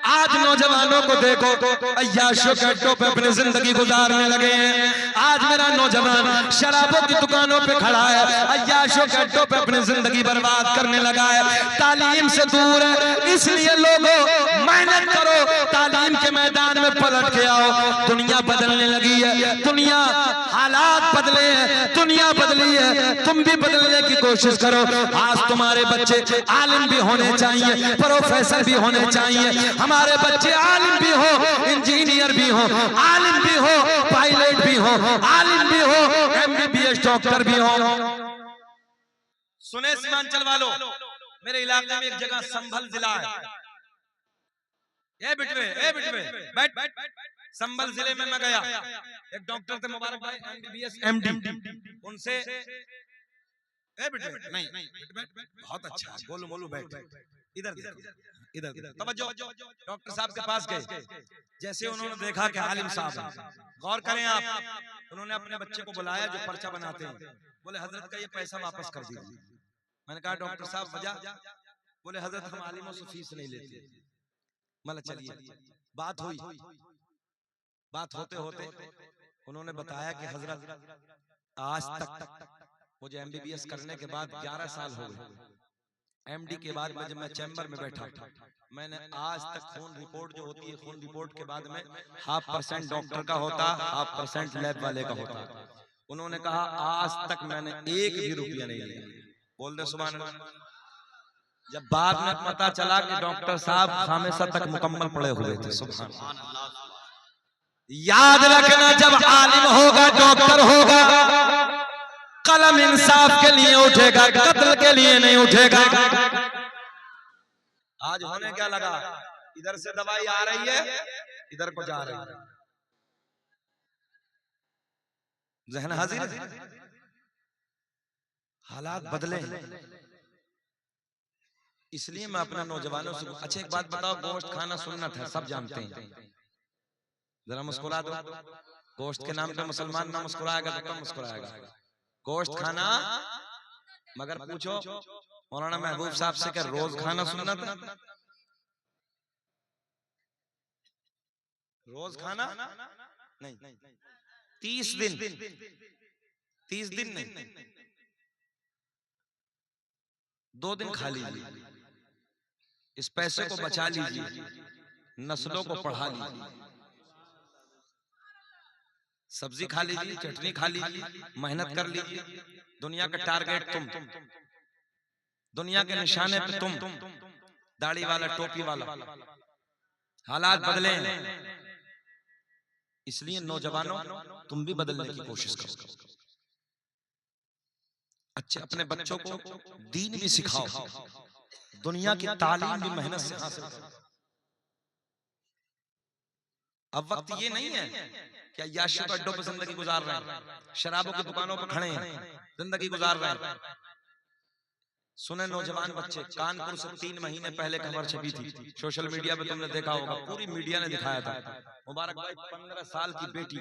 आज नौजवानों को देखो अय्याशों के अड्डों पे अपनी जिंदगी गुजारने लगे हैं। आज मेरा नौजवान शराबों की दुकानों पे खड़ा है, अय्याशों के अड्डों पे अपनी जिंदगी बर्बाद करने लगा है, तालीम से दूर है। इसलिए लोगों मेहनत करो, तालीम के मैदान में पलट के आओ। दुनिया बदलने लगी है, दुनिया हालात बदले हैं, दुनिया बदली है, तुम भी बदलने की कोशिश करो। आज तुम्हारे बच्चे आलिम भी होने चाहिए, प्रोफेसर भी होने चाहिए, हमारे बच्चे आलिम भी हो, इंजीनियर भी हो, आलिम भी हो, पायलट भी हो, आलिम भी हो, MBBS डॉक्टर भी हो। सुने सीमांचल वालों, मेरे इलाके में एक जगह संभल जिला है, बैठ संभल जिले में मैं गया, एक डॉक्टर थे मुबारक भाई MBBS MD, उनसे नहीं बहुत अच्छा, बोलो बोलो, बैठ इधर इधर तवज्जो। डॉक्टर साहब के पास गए, जैसे उन्होंने देखा कि आलिम साहब, गौर करें आप, उन्होंने अपने बच्चे को बुलाया जो पर्चा बनाते हैं, बोले हजरत का ये पैसा वापस कर दीजिए। मैंने कहा डॉक्टर साहब वजह? बोले हजरत हम आलिमों से फीस नहीं लेते। मतलब चलिए बात हुई, बात होते होते उन्होंने बताया कि हजरत आज तक मुझे MBBS करने के बाद 11 साल हो गए, MD के बाद में जब मैं चैम्बर में बैठा, मैंने आज तक खून रिपोर्ट जो होती है, खून रिपोर्ट के बाद में 0.5% डॉक्टर का होता, 0.5% लैब वाले का होता। उन्होंने कहा आज तक मैंने एक भी रुपया नहीं लिया। बोल दे सुभान अल्लाह। जब बाद में पता चला कि डॉक्टर साहब खामिसा तक मुकम्मल पड़े हुए थे, सुभान अल्लाह। याद रखना, जब आलिम होगा, डॉक्टर होगा, कलम इंसाफ के लिए उठेगा, कत्ल के लिए नहीं उठेगा। आज होने क्या लगा, इधर से दवाई आ रही है, इधर को जा रही है, जहन हाजिर है, हालात बदले। इसलिए मैं अपने नौजवानों से, अच्छा एक बात बताओ, गोश्त खाना सुन्नत है, सब जानते हैं, जरा मुस्कुरा दो। गोश्त के नाम पे मुसलमान ना मुस्कुराएगा तो कौन मुस्कुराएगा? गोश्त खाना, मगर पूछो मौलाना महबूब साहब से कि रोज खाना सुन्नत है? रोज खाना नहीं, 30 दिन, 30 दिन नहीं, 2 दिन खा लीजिए, इस पैसे को बचा लीजिए, नस्लों को पढ़ा लीजिए, सब्जी खा लीजिए, चटनी खा लीजिए, मेहनत कर लीजिए। दुनिया का टारगेट तुम, दुनिया के निशाने पे तुम, दाढ़ी वाला, टोपी वाला। हालात बदले, इसलिए नौजवानों तुम भी बदलने की कोशिश करो। अच्छे अपने बच्चों को दीन भी सिखाओ, दुनिया की तालीम भी मेहनत से हासिल करो। अब वक्त ये नहीं है क्या याशों का अड्डों पर जिंदगी गुजार रहे हैं, शराबों की दुकानों पर खड़े हैं, जिंदगी गुजार रहे हैं। सुने नौजवान बच्चे, कानपुर से 3 महीने पहले खबर छपी थी, सोशल मीडिया पे तुमने देखा होगा, पूरी मीडिया ने दिखाया था। मुबारक भाई, 15 साल की बेटी,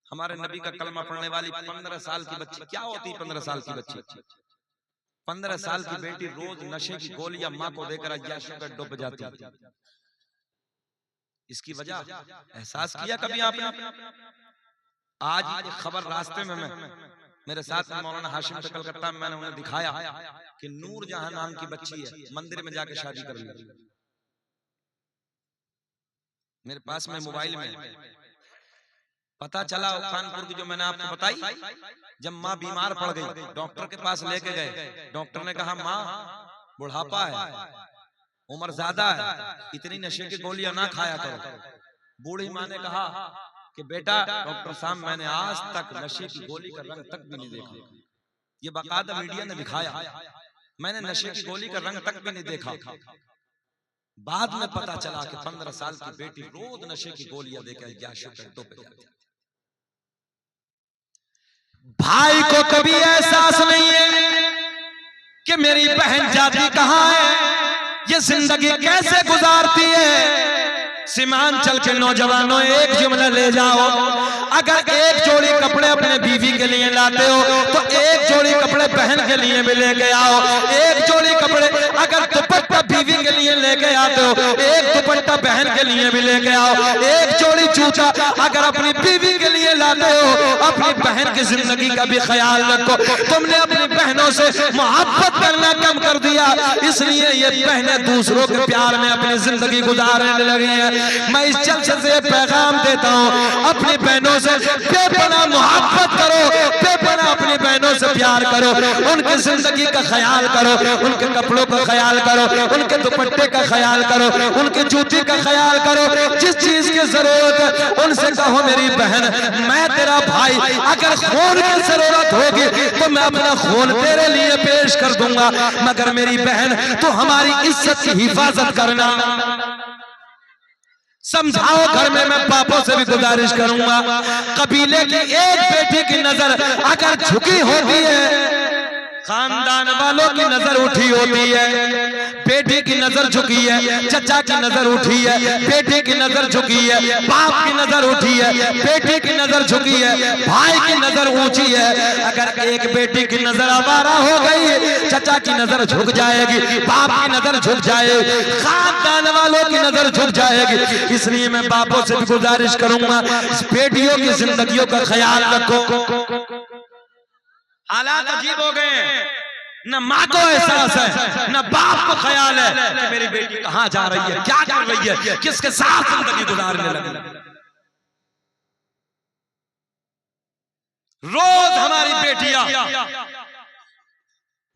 हमारे नबी का कलमा पढ़ने वाली 15 साल की बच्ची, क्या होती 15 साल की बच्ची, 15 साल की बेटी रोज नशे की गोलियां माँ को देकर याशों के अड्डों पर जाती। इसकी वजह एहसास किया कभी आपने? आज ये खबर रास्ते में मेरे साथ मौलाना हाशिम से कलकत्ता में, मैंने उन्हें दिखाया कि नूर जहां नाम की बच्ची है, मंदिर में जाके शादी कर ली। मेरे पास में मोबाइल में पता चला, कानपुर की जो मैंने आपको बताई, जब माँ बीमार पड़ गई, डॉक्टर के पास लेके गए, डॉक्टर ने कहा माँ बुढ़ापा है, उम्र ज्यादा है, इतनी नशे की गोलियां ना खाया करो। बूढ़ी माँ ने कहा कि बेटा डॉक्टर साहब, मैंने आज तक नशे की गोली का रंग तक भी नहीं देखा। ये बाकायदा मीडिया ने दिखाया, मैंने नशे की गोली का रंग तक भी नहीं देखा। बाद में पता चला कि 15 साल की बेटी रोज नशे की गोलियां देकर याशों के अड्डों पे जाती है। भाई को कभी एहसास नहीं है कि मेरी बहन जाती कहां है, ये जिंदगी कैसे गुजारती है। सीमांचल के नौजवानों, एक जुमला ले जाओ, अगर एक जोड़ी कपड़े अपने बीवी के लिए लाते हो तो एक जोड़ी कपड़े बहन के लिए भी लेके आओ। एक जोड़ी कपड़े अगर दुपट्टा बीवी के लिए लेके आते हो, एक दुपट्टा बहन के लिए भी लेके आओ। एक जोड़ी जूता अगर अपनी बीवी के लिए लाते हो, अपनी बहन की जिंदगी का भी ख्याल रखो। तुमने अपनी बहनों से मोहब्बत करना कम कर दिया, इसलिए ये बहनें दूसरों के प्यार में अपनी जिंदगी गुजारने लगी है। मैं इस जलसे से पैगाम देता हूँ, अपनी बहनों से बेपनाह मोहब्बत करो, बेपनाह अपनी बहनों से प्यार करो, उनकी जिंदगी का ख्याल करो, उनके कपड़ों का ख्याल करो, उनके दुपट्टे का ख्याल करो, उनके जूते का ख्याल करो। जिस चीज की जरूरत है उनसे कहो मेरी बहन मैं तेरा भाई, अगर खून की जरूरत होगी तो मैं अपना खून तेरे लिए पेश कर दूंगा, मगर मेरी बहन तो हमारी इज्जत की हिफाजत करना। समझाओ घर में, मैं पापों से भी गुजारिश करूंगा, कबीले की एक बेटी की नजर अगर झुकी होती है, खानदान वालों की नजर उठी होती है, बेटी की नजर झुकी है, चचा की नजर उठी है, बेटी की नजर झुकी है, बाप की नजर उठी है, बेटी की नजर झुकी है, भाई की नजर ऊंची है। अगर एक बेटी की नजर आवारा हो गई, चचा की नजर झुक जाएगी, बाप की नजर झुक जाएगी, खानदान वालों की नजर झुक जाएगी। इसलिए मैं बापों से भी गुजारिश करूंगा, बेटियों की जिंदगियों का ख्याल रखो। हालात अजीब हो गए, न माँ को एहसास है न बाप को ख्याल है कि मेरी बेटी कहां जा रही है, क्या कर रही है, किसके साथ जिंदगी गुजारने लगी। रोज हमारी बेटियां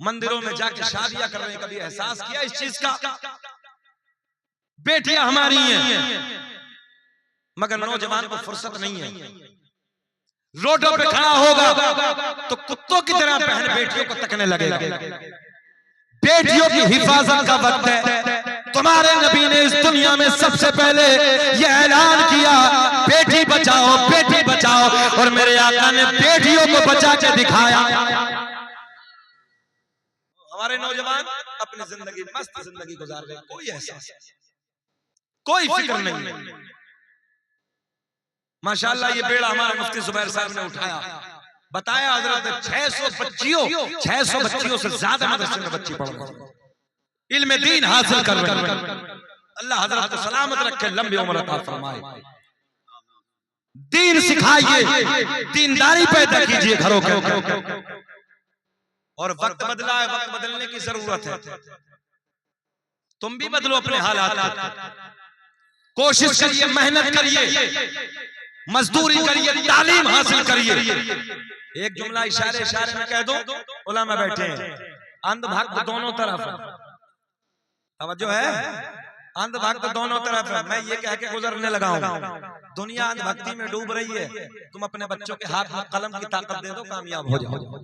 मंदिरों में जाके शादियां कर रही हैं, कभी एहसास किया इस चीज का? बेटियां हमारी हैं, मगर नौजवान को फुर्सत नहीं है। रोडों पे खड़ा होगा तो कुत्तों की तरह बहन बेटियों को तकने लगेगा। बेटियों की हिफाजत का वक्त है। तुम्हारे नबी ने इस दुनिया में सबसे पहले यह ऐलान किया, बेटी बचाओ बेटी बचाओ, और मेरे आका ने बेटियों को बचा के दिखाया। हमारे नौजवान अपनी जिंदगी मस्त जिंदगी गुजार रहे, कोई एहसास कोई फिक्र नहीं। माशाअल्लाह ये बेड़ा हमारा मुफ्ती जुबैर साहब ने उठाया, बताया हजरत 600 बच्चियों से ज्यादा मदरसे में बच्ची पढ़ रही, इल्म दीन हासिल कर रही। अल्लाह हजरत को सलामत रखे, लंबी उम्र अता फरमाए। दीन सिखाइए, दीनदारी पैदा कीजिए घरों के अंदर। और वक्त बदला है, वक्त बदलने की जरूरत है। तुम भी बदलो अपने हालात, कोशिश करिए, मेहनत करिए, मजदूरी करिए, तालीम हासिल करिए। एक जुमला इशारे इशारे में कह दो, उलमा बैठे हैं, अंधभक्त दोनों तरफ है। तवज्जो है, अंधभक्त दोनों तरफ है। मैं ये कह के गुजरने लगा हूं, दुनिया अंधभक्ति में डूब रही है, तुम अपने बच्चों के हाथ में कलम की ताकत दे दो, कामयाब हो जाओ।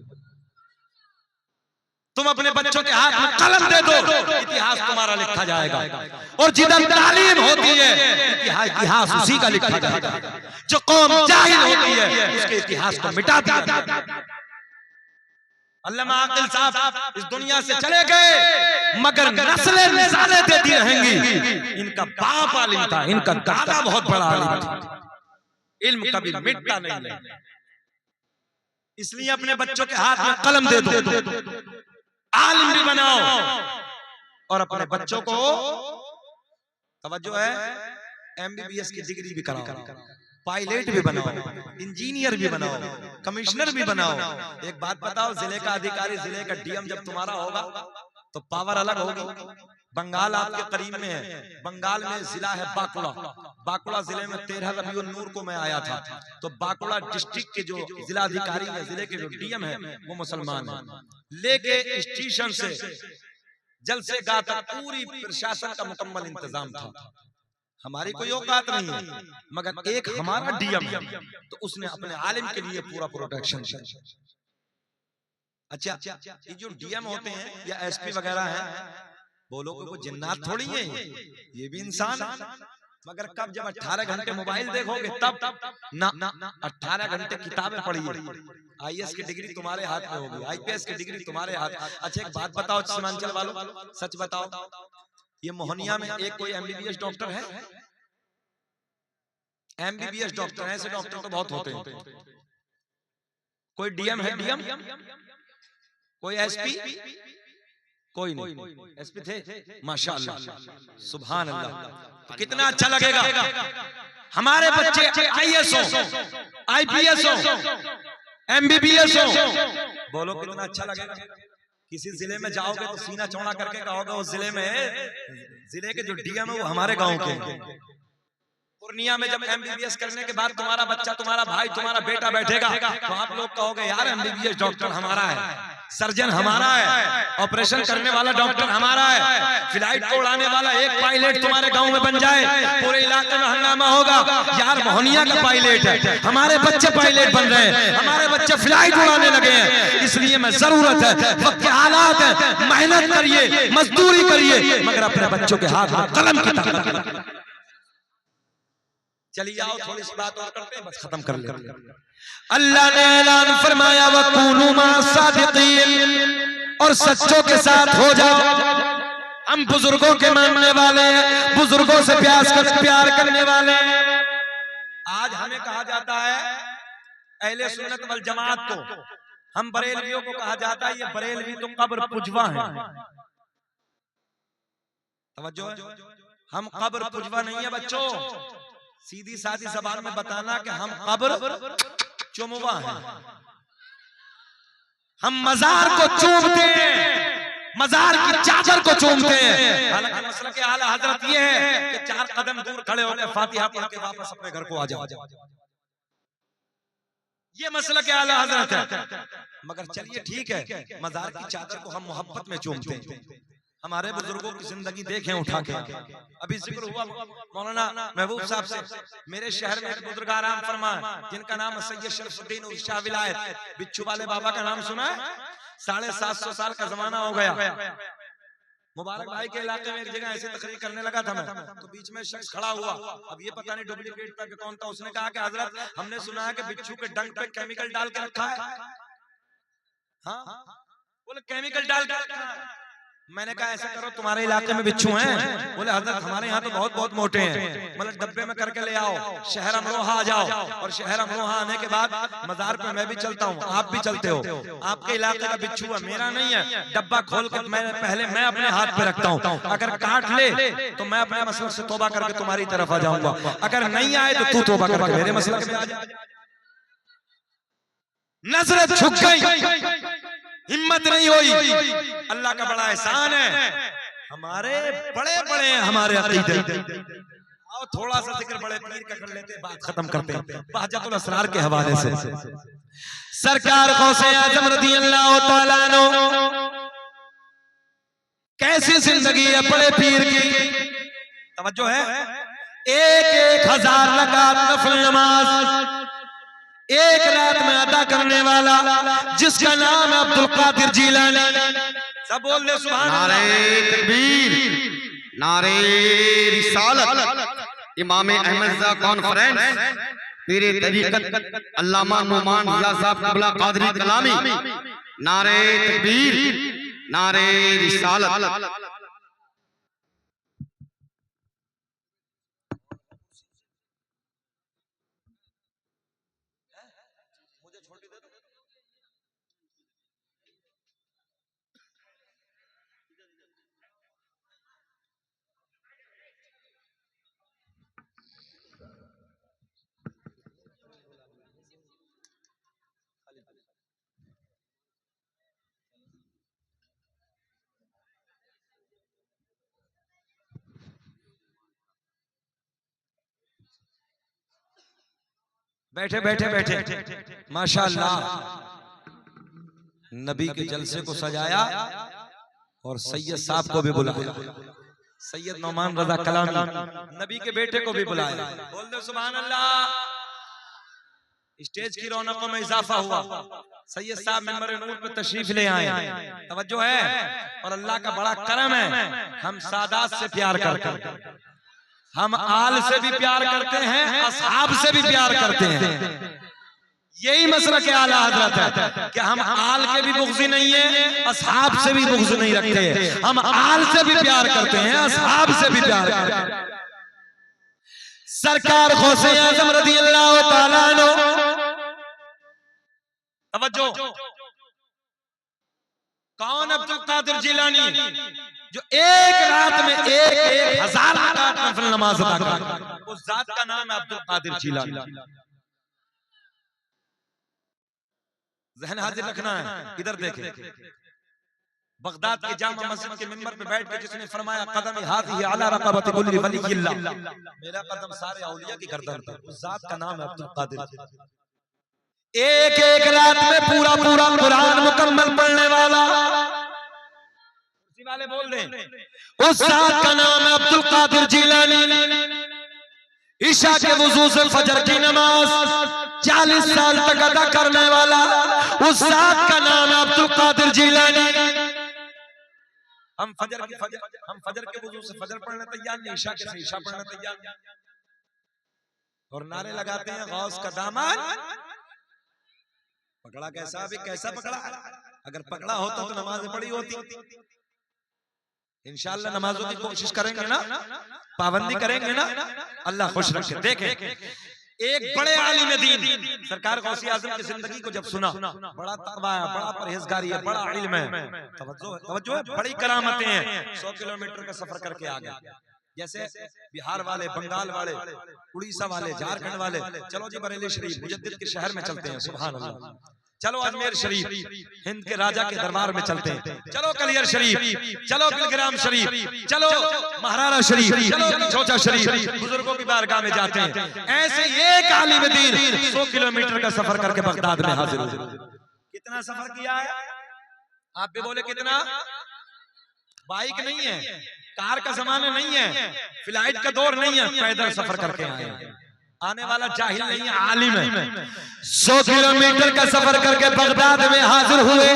तुम अपने बच्चों के हाथ में कलम दे दो, इतिहास तुम्हारा लिखा जाएगा। और जिधर तालीम होती है, इतिहास उसी का लिखा जाएगा। जो कौम जाहिल होती है, उसके इतिहास को मिटा दिया जाएगा। अल्लामा आकिल साहब इस दुनिया से चले गए, मगर नस्लें मिसालें देती रहेंगी। इनका बाप आलिम था, इनका दादा बहुत बड़ा आलिम था। इल्म कभी मिटता नहीं, इसलिए अपने बच्चों के हाथ में कलम दे दो, आलिम भी बनाओ, और अपने बच्चों को, तवज्जो है, MBBS की डिग्री भी कराओ, पायलट भी बनाओ, इंजीनियर भी बनाओ, कमिश्नर भी बनाओ। एक बात बताओ, जिले का अधिकारी, जिले का DM जब तुम्हारा होगा तो पावर अलग होगी। बंगाल आपके करीब में है, बंगाल में जिला है बांकुड़ा। बांकुड़ा जिले में 13 रबीउल नूर को मैं आया था, तो बांकुड़ा डिस्ट्रिक्ट के जो जिला अधिकारी है, जिले के जो DM है, वो मुसलमान है। लेके स्टेशन से जलसे गाह तक पूरी प्रशासन का मुकम्मल इंतजाम था। हमारी कोई औकात नहीं है, मगर एक हमारा DM है, तो उसने अपने आलिम के लिए पूरा प्रोटेक्शन किया। अच्छा, ये जो DM होते हैं या SP वगैरह हैं, वो लोगों को जिन्नात थोड़ी है, ये भी इंसान है। मगर कब, जब 18 घंटे मोबाइल देखोगे तब ना, 18 घंटे किताबें पढ़िए। IAS की डिग्री तुम्हारे हाथ में होगी, IPS की डिग्री तुम्हारे हाथ। अच्छा, एक बात बताओ सीमांचल वालों, सच बताओ, ये मोहनिया में एक कोई MBBS डॉक्टर है? MBBS डॉक्टर, ऐसे डॉक्टर तो बहुत होते हैं। कोई DM है? DM कोई SP? कोई नहीं। SP थे, माशाअल्लाह, सुभान अल्लाह। कितना अच्छा लगेगा हमारे बच्चे IAS हो, IPS हो, MBBS हो। बोलो कितना अच्छा लगेगा। किसी जिले में जाओगे तो सीना चौड़ा करके कहोगे, उस जिले में जिले के जो DM है वो हमारे गांव के हैं। पूर्णिया में जब MBBS करने के बाद तुम्हारा बच्चा, तुम्हारा भाई, तुम्हारा बेटा बैठेगा, तो आप लोग कहोगे यार MBBS डॉक्टर हमारा है, सर्जन हमारा है, ऑपरेशन करने वाला डॉक्टर हमारा है, फ्लाइट को उड़ाने वाला एक पायलट तुम्हारे गांव में बन जाए, पूरे इलाके में हंगामा होगा, यार मोहनिया का पायलट है, हमारे बच्चे पायलट बन रहे हैं, हमारे बच्चे फ्लाइट उड़ाने लगे हैं। इसलिए मैं जरूरत है, वक्त के हालात है, मेहनत करिए, मजदूरी करिए, मगर अपने बच्चों के हाथ में कलम की ताकत। चलिए आओ थोड़ी सी बात और करते हैं, बस खत्म कर लेते हैं। अल्लाह ने ऐलान फरमाया, वकूनू मास्सादिकीन, और सच्चों के साथ हो जाओ। हम बुजुर्गों के मानने वाले हैं, बुजुर्गों से प्यार करने वाले हैं। आज हमें कहा जाता है अहले सुन्नत वल जमात को, हम बरेलवियों को कहा जाता है ये बरेलवी तो कब्र पुजवा है। तवज्जो है, हम कब्र पुजवा नहीं है बच्चों, सीधी सादी जबान में बताना कि हम कब्र चुमवा हैं। हम मजार को चूमते हैं, मजार की चादर को चूमते हैं। हालांकि मसला के आला हजरत ये है कि 4 कदम दूर खड़े होकर फातिहा पढ़ के वापस अपने घर को आ जाओ, ये मसला के आला हजरत है। मगर चलिए ठीक है, मजार की चादर को हम मोहब्बत में चूमते हैं। हमारे बुजुर्गों की जिंदगी देखें उठा के। अभी जिक्र हुआ मौलाना महबूब साहब से, मेरे शहर में एक बुजुर्ग आराम फरमा जिनका नाम सैयद शरफुद्दीन उर शाह विलायत, बिच्छू वाले बाबा का नाम सुना है? 750 साल का जमाना हो गया। मुबारक भाई के इलाके में एक जगह ऐसे तकरीर करने लगा था मैं, तो बीच में शख्स खड़ा हुआ, अब ये पता नहीं डुप्लीकेट था कि कौन था। उसने कहा कि हजरत हमने सुना है कि बिच्छू के डंक पे केमिकल डाल के रखा है। हाँ बोले केमिकल डाल के रखा है। मैंने कहा ऐसा करो, तुम्हारे इलाके में बिच्छू हैं? बोले हजरत हमारे यहाँ तो बहुत बहुत मोटे हैं। मतलब डब्बे में करके ले आओ, शहर अमरोहा आ जाओ, और शहर अमरोहा आने के बाद मजार पे मैं भी चलता हूँ, आप भी चलते हो। आपके इलाके का बिच्छू है, मेरा नहीं है। डब्बा खोल कर मैं अपने हाथ पे रखता हूँ, अगर काट ले तो मैं अपने मसलक से तौबा करके तुम्हारी तरफ आ जाऊंगा, अगर नहीं आए तो तू तौबा करके मेरे मसलक में आ जा। नजर झुक गई, हिम्मत नहीं हुई। अल्लाह का बड़ा एहसान है, हमारे बड़े बड़े हैं हमारे अकीदे। आओ थोड़ा सा जिक्र बड़े पीर का कर लेते हैं, बात खत्म करते हैं बहजतुल असरार के हवाले से। सरकार गौसे आजम रज़ी अल्लाह तआला अन्हु, कैसी जिंदगी है बड़े पीर की, तवज्जो है। 1,000 रकात नफल नमाज एक रात में अदा करने वाला, जिसका नाम है अब्दुल कादिर जीलानी। सब बोल दे सुभान अल्लाह। नारे तकबीर, नारे रिसालत। इमाम अहमद कॉन्फ्रेंस, पीरे तरीकत अल्लामा नुमान रिया साहब क़िबला क़ादरी कलामी। नारे तकबीर, नारे रिसालत। बैठे बैठे बैठे माशाअल्लाह, नबी के जलसे को सजाया और सैयद साहब को भी बुलाया, सैयद नौमान रजा कलामी, नबी के बेटे को भी बुलाया। बोल दे सुभान अल्लाह। स्टेज की रौनकों में इजाफा हुआ, सैयद साहब मिंबर नूर पे तशरीफ ले आए, तवज्जो है। और अल्लाह का बड़ा करम है, हम सादात से प्यार करते हैं, हम आल से भी प्यार करते हैं, असहाब से भी प्यार करते हैं। यही मसलक के आला हजरत है कि हम आल के भी बुग़्ज़ी नहीं है, असहाब से भी बुग़्ज़ नहीं रखते। हम आल से भी प्यार करते हैं, असहाब से भी प्यार करते हैं। सरकार गौसे आज़म रज़ी अल्लाह तआला अन्हु, तवज्जो, कौन अब्दुल कादिर जिलानी, जो एक रात में 1,000 रकात नफल नमाज अदा करता, उस जात का नाम है अब्दुल कादिर जिलानी। ज़हन हाजिर रखना है, इधर देखें। बगदाद के जामा मस्जिद के मिंबर पे बैठ के जिसने फरमाया कदम हाज़िही अला रक़बति कुल्ली वलिय्यिल्लाह, मेरा कदम सारे औलिया की गर्दन पर, उस जात का नाम है अब्दुल कादिर। एक रात में पूरा कुरान मुकम्मल पढ़ने वाला, वाले बोल दें, उस जात का नाम है अब्दुल कादिर जिलानी। ईशा के वुजू से फजर की नमाज 40 साल तक अदा करने वाला, उस जात का नाम है अब्दुल कादिर जिलानी। हम फजर के वुजू से फजर पढ़ने तैयार नहीं, ईशा के से ईशा पढ़ने तैयार नहीं, और नारे लगाते हैं गौस का दामन पकड़ा। कैसा भी कैसा पकड़ा, अगर पकड़ा होता तो नमाज पढ़ी होती। इंशाअल्लाह नमाजों की कोशिश करेंगे ना, पाबंदी करेंगे ना, अल्लाह खुश रखे। देखें, एक बड़े आलिम दीन सरकार गौसी आजम की जिंदगी को जब सुना, बड़ा तकवा है, बड़ा परहेजगारी है, बड़ा इल्म है, तवज्जो है, बड़ी करामतें हैं। 100 किलोमीटर का सफर करके आ गए, जैसे बिहार वाले, बंगाल वाले, उड़ीसा वाले, झारखंड वाले, चलो जी बरेली शरीफ मुजद्दिद के शहर में चलते हैं, सुभान अल्लाह। चलो अजमेर शरीफ हिंद के राजा के दरबार में चलते हैं, चलो कलियर शरीफ, चलो बिलग्राम शरीफ, चलो महाराणा शरीफ, चलो छोटा शरीफ, बुजुर्गों की बारगाह में जाते हैं। ऐसे एक आलिम दीन 100 किलोमीटर का सफर करके बगदाद में हाजिर हो। कितना सफर किया है? आप भी बोले कितना? बाइक नहीं है, कार का जमाना नहीं है, फ्लाइट का दौर नहीं है, पैदल सफर करके आए। आने वाला जाहिल नहीं है, आलिम है। 100 किलोमीटर का सफर करके बगदाद में हाजिर हुए।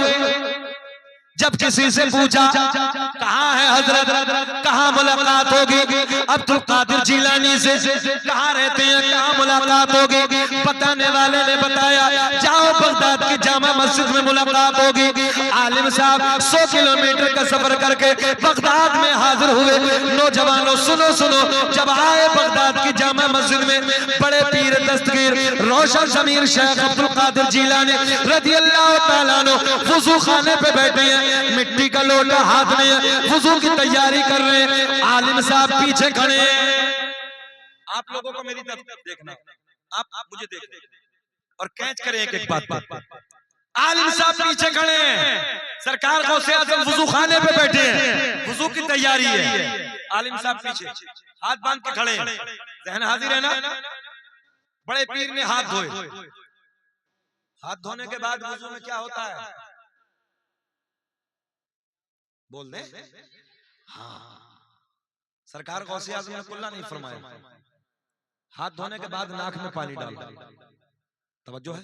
जब किसी से पूछा कहाँ है हजरत, कहाँ मुलाकात होगी अब्दुल कादिर जिलानी से, कहाँ रहते हैं, कहाँ मुलाकात होगी, बताने वाले ने बताया जाओ बगदाद की जामा मस्जिद में मुलाकात होगी। आलिम साहब 100 किलोमीटर का सफर करके बगदाद में हाजिर हुए। नौजवानों सुनो सुनो, जब आए बगदाद की जामा मस्जिद में, बड़े पीर दस्तगीर रोशन जमीर शेख अब्दुल कादिर जिलानी रज़ियल्लाहु ताला अन्हु वुजू खाने पे बैठे हैं, मिट्टी का लोटा हाथ में है, वुजू की तैयारी कर रहे हैं। आलिम साहब पीछे खड़े हैं। आप लोगों को मेरी तरफ देखना, आप मुझे देखना और कैच करें एक एक बात पर। आलिम साहब पीछे खड़े हैं, सरकार गौसे आज़म वुजू खाने पे बैठे हैं, वुजू की तैयारी है। आलिम साहब पीछे हाथ बांध के खड़े हैं, ज़हन हाजिर है ना। बड़े पीर ने हाथ धोए। हाथ धोने के बाद वुजू में क्या होता है बोल दे। हाँ, सरकार गौसे आज़म ने कुल्ला नहीं फरमाया। हाथ धोने के बाद नाक में पानी डाल, तवज्जो है।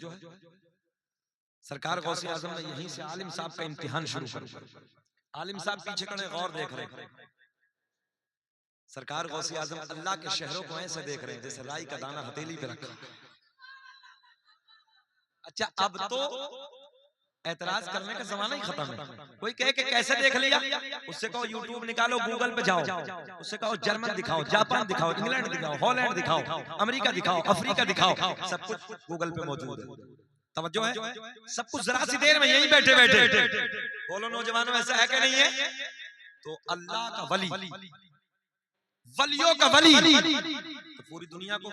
सरकार गौसे आज़म ने यहीं से आलिम साहब का इम्तिहान शुरू कर दिया। आलिम साहब पीछे खड़े गौर देख रहे हैं। सरकार गौसे आज़म अल्लाह के शहरों को ऐसे देख रहे हैं जैसे राई का दाना हथेली पे रखा। अच्छा, अब तो एतराज करने का जमाना ही खत्म है। कोई कहे कि कैसे देख लिया, उससे कहो यूट्यूब निकालो, गूगल पे जाओ, उससे कहो जर्मन दिखाओ, जापान दिखाओ, इंग्लैंड दिखाओ, हॉलैंड दिखाओ, अमेरिका दिखाओ, अफ्रीका दिखाओ, सब कुछ गूगल पे मौजूद है। तवज्जो है, सब कुछ जरा सी देर में यहीं बैठे बैठे। बोलो नौजवानों, ऐसा है कि नहीं है? तो अल्लाह का वली, वलियों का वली तो पूरी दुनिया को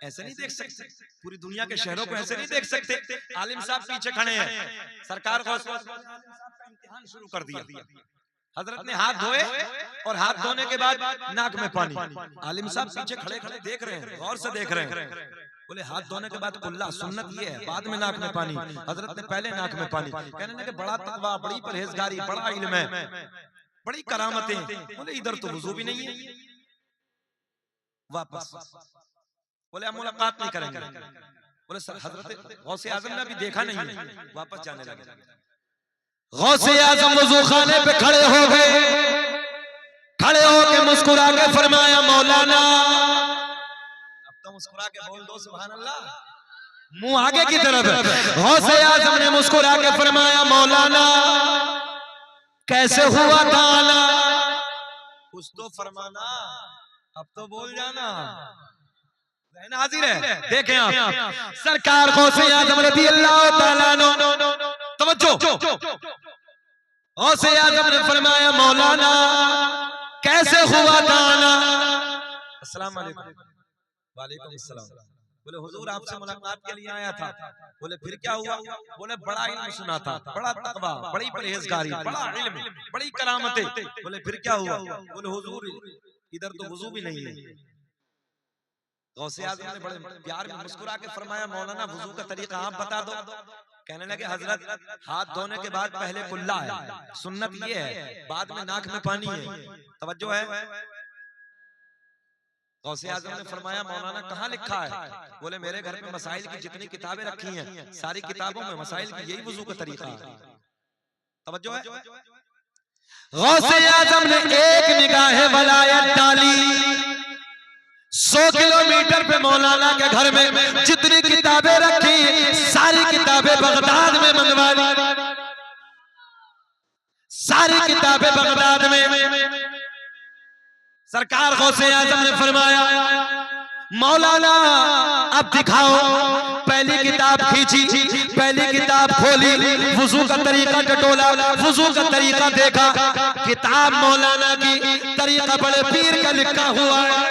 ऐसे नहीं देख सकते, पूरी दुनिया के शहरों को ऐसे नहीं देख सकते। आलिम साहब पीछे खड़े हैं, सरकार को इम्तिहान शुरू कर दिया। हजरत ने हाथ धोए और हाथ धोने के बाद नाक में पानी। आलिम साहब पीछे खड़े खड़े देख रहे हैं, गौर से देख रहे हैं। बोले हाथ धोने के बाद कुल्ला, सुन्नत ये है, बाद में नाक में पानी। हजरत ने पहले नाक में पानी। कहने लगे बड़ा तकवा, बड़ी परहेजगारी, बड़ा इल्म है, बड़ी करामतें। बोले इधर तो वुजू भी नहीं है। वापस बोले अब मुलाकात नहीं करेंगे। बोले हजरत गौसे आज़म ने अभी देखा नहीं है। वापस जाने लगे। गौसे आज़म वुजू खाने पे खड़े हो गए। खड़े होके मुस्कुरा के फरमाया मौलाना। अब तो मुस्कुरा के बोल दो सुभान अल्लाह। मुंह आगे की तरफ। गौसे आज़म ने मुस्कुरा के फरमाया मौलाना कैसे हुआ था आना, कुछ तो फरमाना, अब तो बोल जाना। हाजिर है, देखें आप सरकार गौसे आज़म रज़ियल्लाहु ताला अन्हु, तवज्जो। गौसे आज़म ने फरमाया मौलाना कैसे हुआ था आना। अस्सलाम वालेकुम। वालेकुम अस्सलाम। बोले हुजूर आपसे मुलाकात के लिए आया था। बोले फिर क्या हुआ? बोले बड़ा इल्म सुना था, बड़ा तकवा, बड़ी परहेजगारी, बड़ा इल्म, बड़ी करामतें। बोले फिर क्या हुआ? बोले हुजूर इधर तो वुजू भी नहीं है। गौसे आज़म ने बड़े प्यार में मुस्कुरा के फरमाया मौलाना वुजू का तरीका आप बता दो। कहने लगे हजरत हाथ धोने के बाद पहले कुल्ला है, सुन्नत ये है, बाद में नाक में पानी है। तवज्जो है। गौसे आज़म ने फरमाया मौलाना कहाँ लिखा है? बोले मेरे घर में मसाइल की जितनी किताबें रखी हैं, सारी किताबों में मसाइल की यही वुजू का तरीका है। तवज्जो है। गौसे आज़म ने एक निगाह वलायत डाली। 100 किलोमीटर पे मौलाना के घर में जितनी किताबें रखी, सारी किताबें बगदाद में मंगवा ली। सारी किताबें बगदाद में। सरकार गौसे आज़म ने फरमाया मौलाना अब दिखाओ। पहली किताब खींची, पहली किताब खोली, वुजू का तरीका टटोला, वुजू का तरीका देखा। किताब मौलाना की तरीका बड़े पीर का लिखा हुआ है।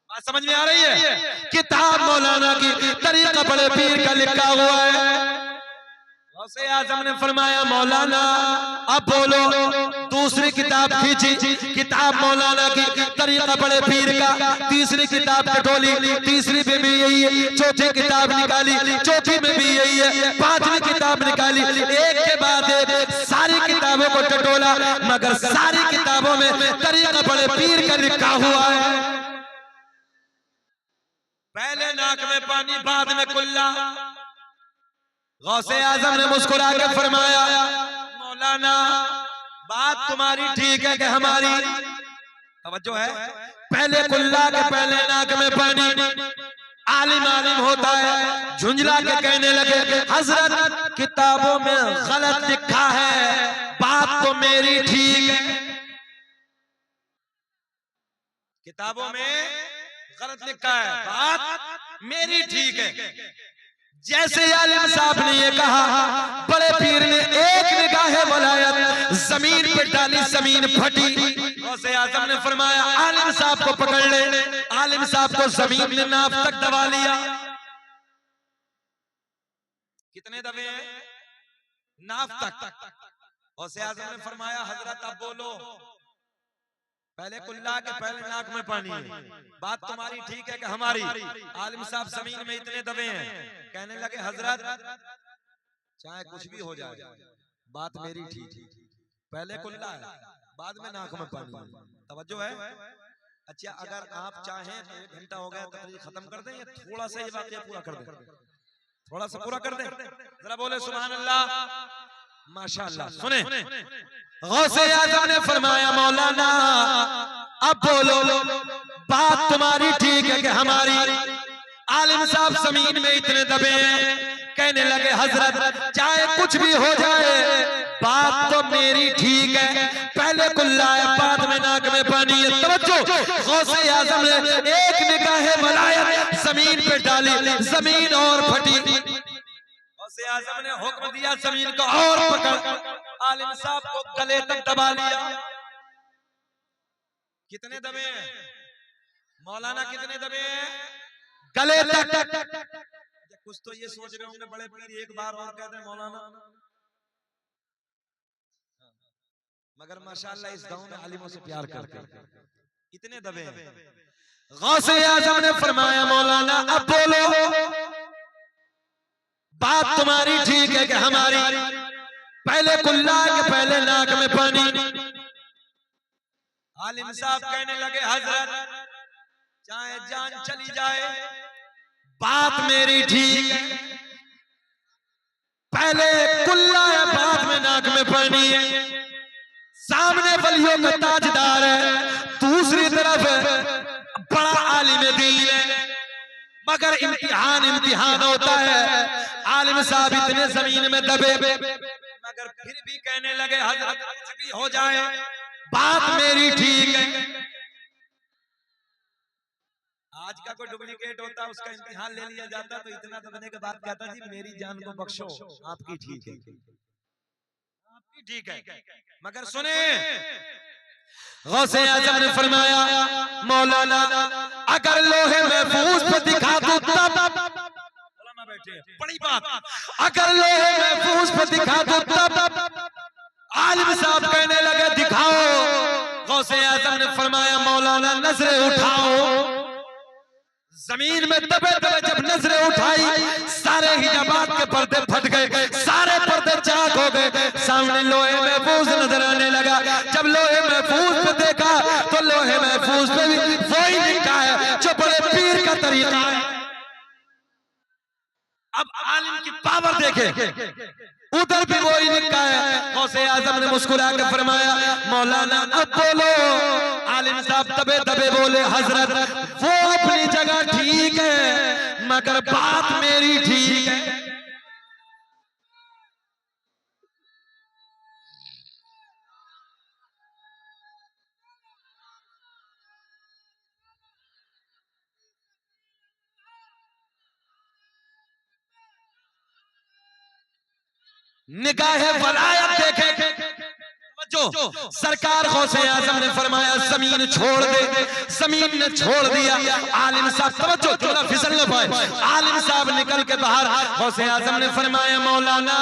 बात समझ में आ रही है? किताब मौलाना की तरीका बड़े पीर का लिखा हुआ है। गौसे आज़म ने फरमाया मौलाना अब बोलो। दूसरी किताब खींची, किताब मौलाना की तरीका बड़े पीर का। तीसरी किताब टटोली, तीसरी में भी यही है। चौथी किताब निकाली, चौथी में भी यही है। पांचवी किताब निकाली, एक के बाद एक सारी किताबों को टटोला, मगर सारी किताबों में तरीका बड़े पीर का लिखा हुआ है। पहले नाक में पानी, बाद में कुल्ला। गौसे आज़म ने मुस्कुरा के फरमाया मौलाना बात तुम्हारी ठीक है कि हमारी? तवज्जो है। पहले कुल्ला के पहले नाक में पानी, आलिम आलिम होता है, झुंझला के कहने लगे हजरत किताबों में गलत लिखा है, बात तो मेरी ठीक है। किताबों में गलत लिखा है, बात मेरी ठीक है। जैसे आलिम साहब ने ये कहा, बड़े पीर ने एक निगाहे वलायत जमीन पे डाली, जमीन फटी। गौसे आजम ने फरमाया आलिम साहब को पकड़ ले। आलिम साहब को जमीन ने नाफ तक दबा लिया। कितने दबे हैं? नाफ तक। गौसे आजम ने फरमाया हजरत अब बोलो। पहले कुल्ला के पहले नाक में पानी है, बात तुम्हारी ठीक है कि हमारी? आलिम साहब जमीन में इतने दबे हैं, कहने लगे हजरत चाहे कुछ भी हो जाए, बात मेरी ठीक है। पहले कुल्ला है, बाद में नाक में पानी है। तवज्जो है? अच्छा, अगर आप चाहें तो 1 घंटा हो गया तकरीर खत्म कर दें या थोड़ा सा ये वाकया पूरा कर दें? थोड़ा सा पूरा कर दें, जरा बोले सुभान अल्लाह, माशाअल्लाह। सुने, गौसे आजम ने फरमाया मौलाना अब बोलो, बात तुम्हारी ठीक है कि हमारी? आलिम साहब जमीन में इतने दबे हैं, कहने लगे हजरत चाहे कुछ भी हो जाए, बात तो मेरी ठीक है। पहले कुल्ला है, बाद में नाक में पानी है। तवज्जो, गौसे आजम ने एक निगाहे वलायत जमीन पे डाली, जमीन और फटी। गौसे आजम ने हुक्म दिया जमीन को और पकड़, आलिम साहब को गले तक दबा लिया। कितने दबे हैं मौलाना? कितने दबे हैं? गले तक। कुछ तो ये सोच रहे होंगे बड़े पीर एक बार और कहते हैं मौलाना, मगर माशाअल्लाह इस गांव में आलिमों से प्यार करते हैं। इतने दबे हैं। गौसे आजम ने फरमाया मौलाना अब बोलो, बात तुम्हारी ठीक है कि हमारी? पहले कुल्ला के पहले नाक में पानी। आलिम साहब कहने लगे हजरत चाहे जान चली जाए, बात मेरी ठीक है। पहले कुल्ला है, बाद में नाक में पानी है। सामने वलियों का ताजदार है, दूसरी तरफ बड़ा आलिम दीन है, मगर इम्तिहान होता है। आलिम साहब इतने जमीन में दबे, मगर फिर भी कहने लगे हजरत कुछ भी हो जाए, बात मेरी ठीक है। आज का कोई डुप्लीकेट होता, उसका इम्तिहान ले लिया जाता तो इतना दबने के बाद कहता जी मेरी जान को बख्शो, आपकी ठीक है, आपकी ठीक है। मगर सुने, गौसे आजम ने फरमाया मौलाना अगर लोहे महफूज पे दिखा दो तब, बैठे बड़ी बात, अगर लोहे महफूज पे दिखा दो तब। आलिम साहब कहने लगे दिखाओ। गौसे आजम ने फरमाया मौलाना नजरें उठाओ। जमीन में दबे दबे जब नजरें उठाई, सारे हिजाबात के पर्दे फट गए, सारे पर्दे चाक हो गए, सामने लोहे महफूज नजर आने लगा। जब लोहे महफूज पे देखा तो लोहे महफूज पे भी वही लिखा है जो बड़े पीर का तरीका है। अब आलिम की पावर देखे, उधर भी वही लिखा है। गौसे आजम ने मुस्कुरा कर फरमाया मौलाना अब बोलो। आलिम साहब दबे दबे बोले हजरत वो अपनी जगह ठीक है, मगर बात मेरी ठीक है। निगाहे वलायत देखे जो सरकार गौसे आजम ने फरमाया जमीन छोड़ दे, जमीन ने छोड़ दिया। आलिम साहब तवज्जो, थोड़ा फिसल न पाए। आलिम साहब निकल के बाहर, गौसे आजम ने फरमाया मौलाना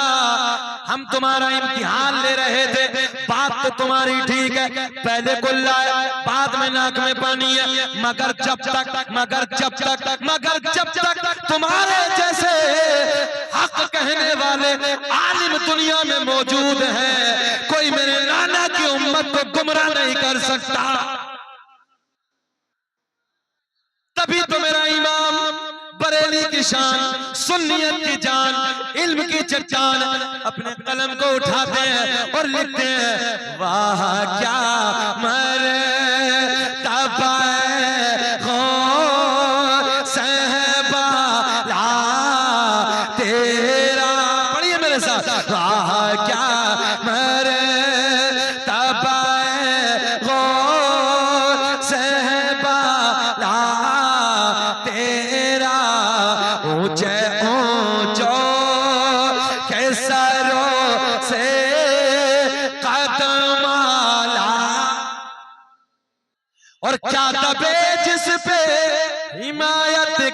हम तुम्हारा इम्तिहान ले रहे थे, बात तो तुम्हारी ठीक है, पहले कुल्ला है, बाद में नाक में पानी है, मगर जब तक तुम्हारे जैसे हक कहने वाले आलिम दुनिया में मौजूद है, कोई मेरे नाना की उम्मत को गुमराह नहीं कर सकता। तभी तो मेरा इमाम बरेली की शान, सुन्नियत की जान, इल्म की चट्टान अपने कलम को उठाते हैं और लिखते हैं वाह क्या मर्तबा हो सहबा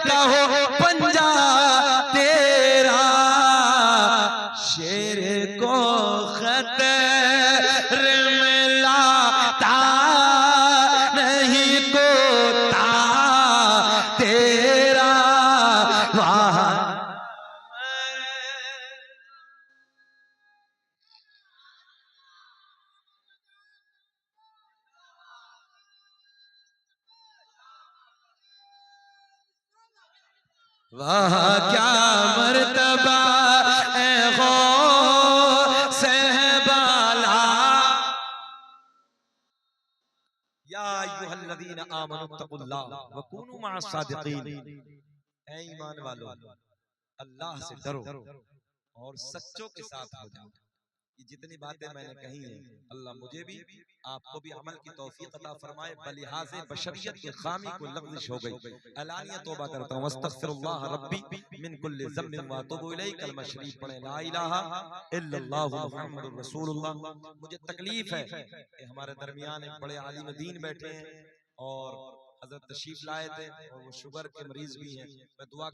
कहो पंजा तेरा, शेर को खतरे में लाता नहीं कोता तेरा। वाह वाह क्या मर्तबा ए गौसे बाला। या अय्युहल्लज़ीना आमनुत्तकुल्लाह व कूनू मअस सादिकीन। ऐ ईमान वालों, अल्लाह से डरो और सच्चों के साथ हो जाओ। ये जितनी बातें मैंने कही हैं, अल्लाह मुझे भी आपको भी अमल की तौफीक अता फरमाए। बलिहाज़े बशरियत की खामी को लग़्ज़िश हो गई। अलानिया तौबा करता हूँ, अस्तग़फिरुल्लाह रब्बी मिन कुल्लि ज़म्बिन व अतूबु इलैहि। कलमा शरीफ पढ़ें, ला इलाहा इल्लल्लाहु मुहम्मदुर रसूलुल्लाह। मुझे तकलीफ है कि हमारे दरमियान एक बड़े आलिम दीन बैठे हैं और हज़रत तशरीफ लाए थे और वो शुगर के मरीज भी हैं। मैं दुआ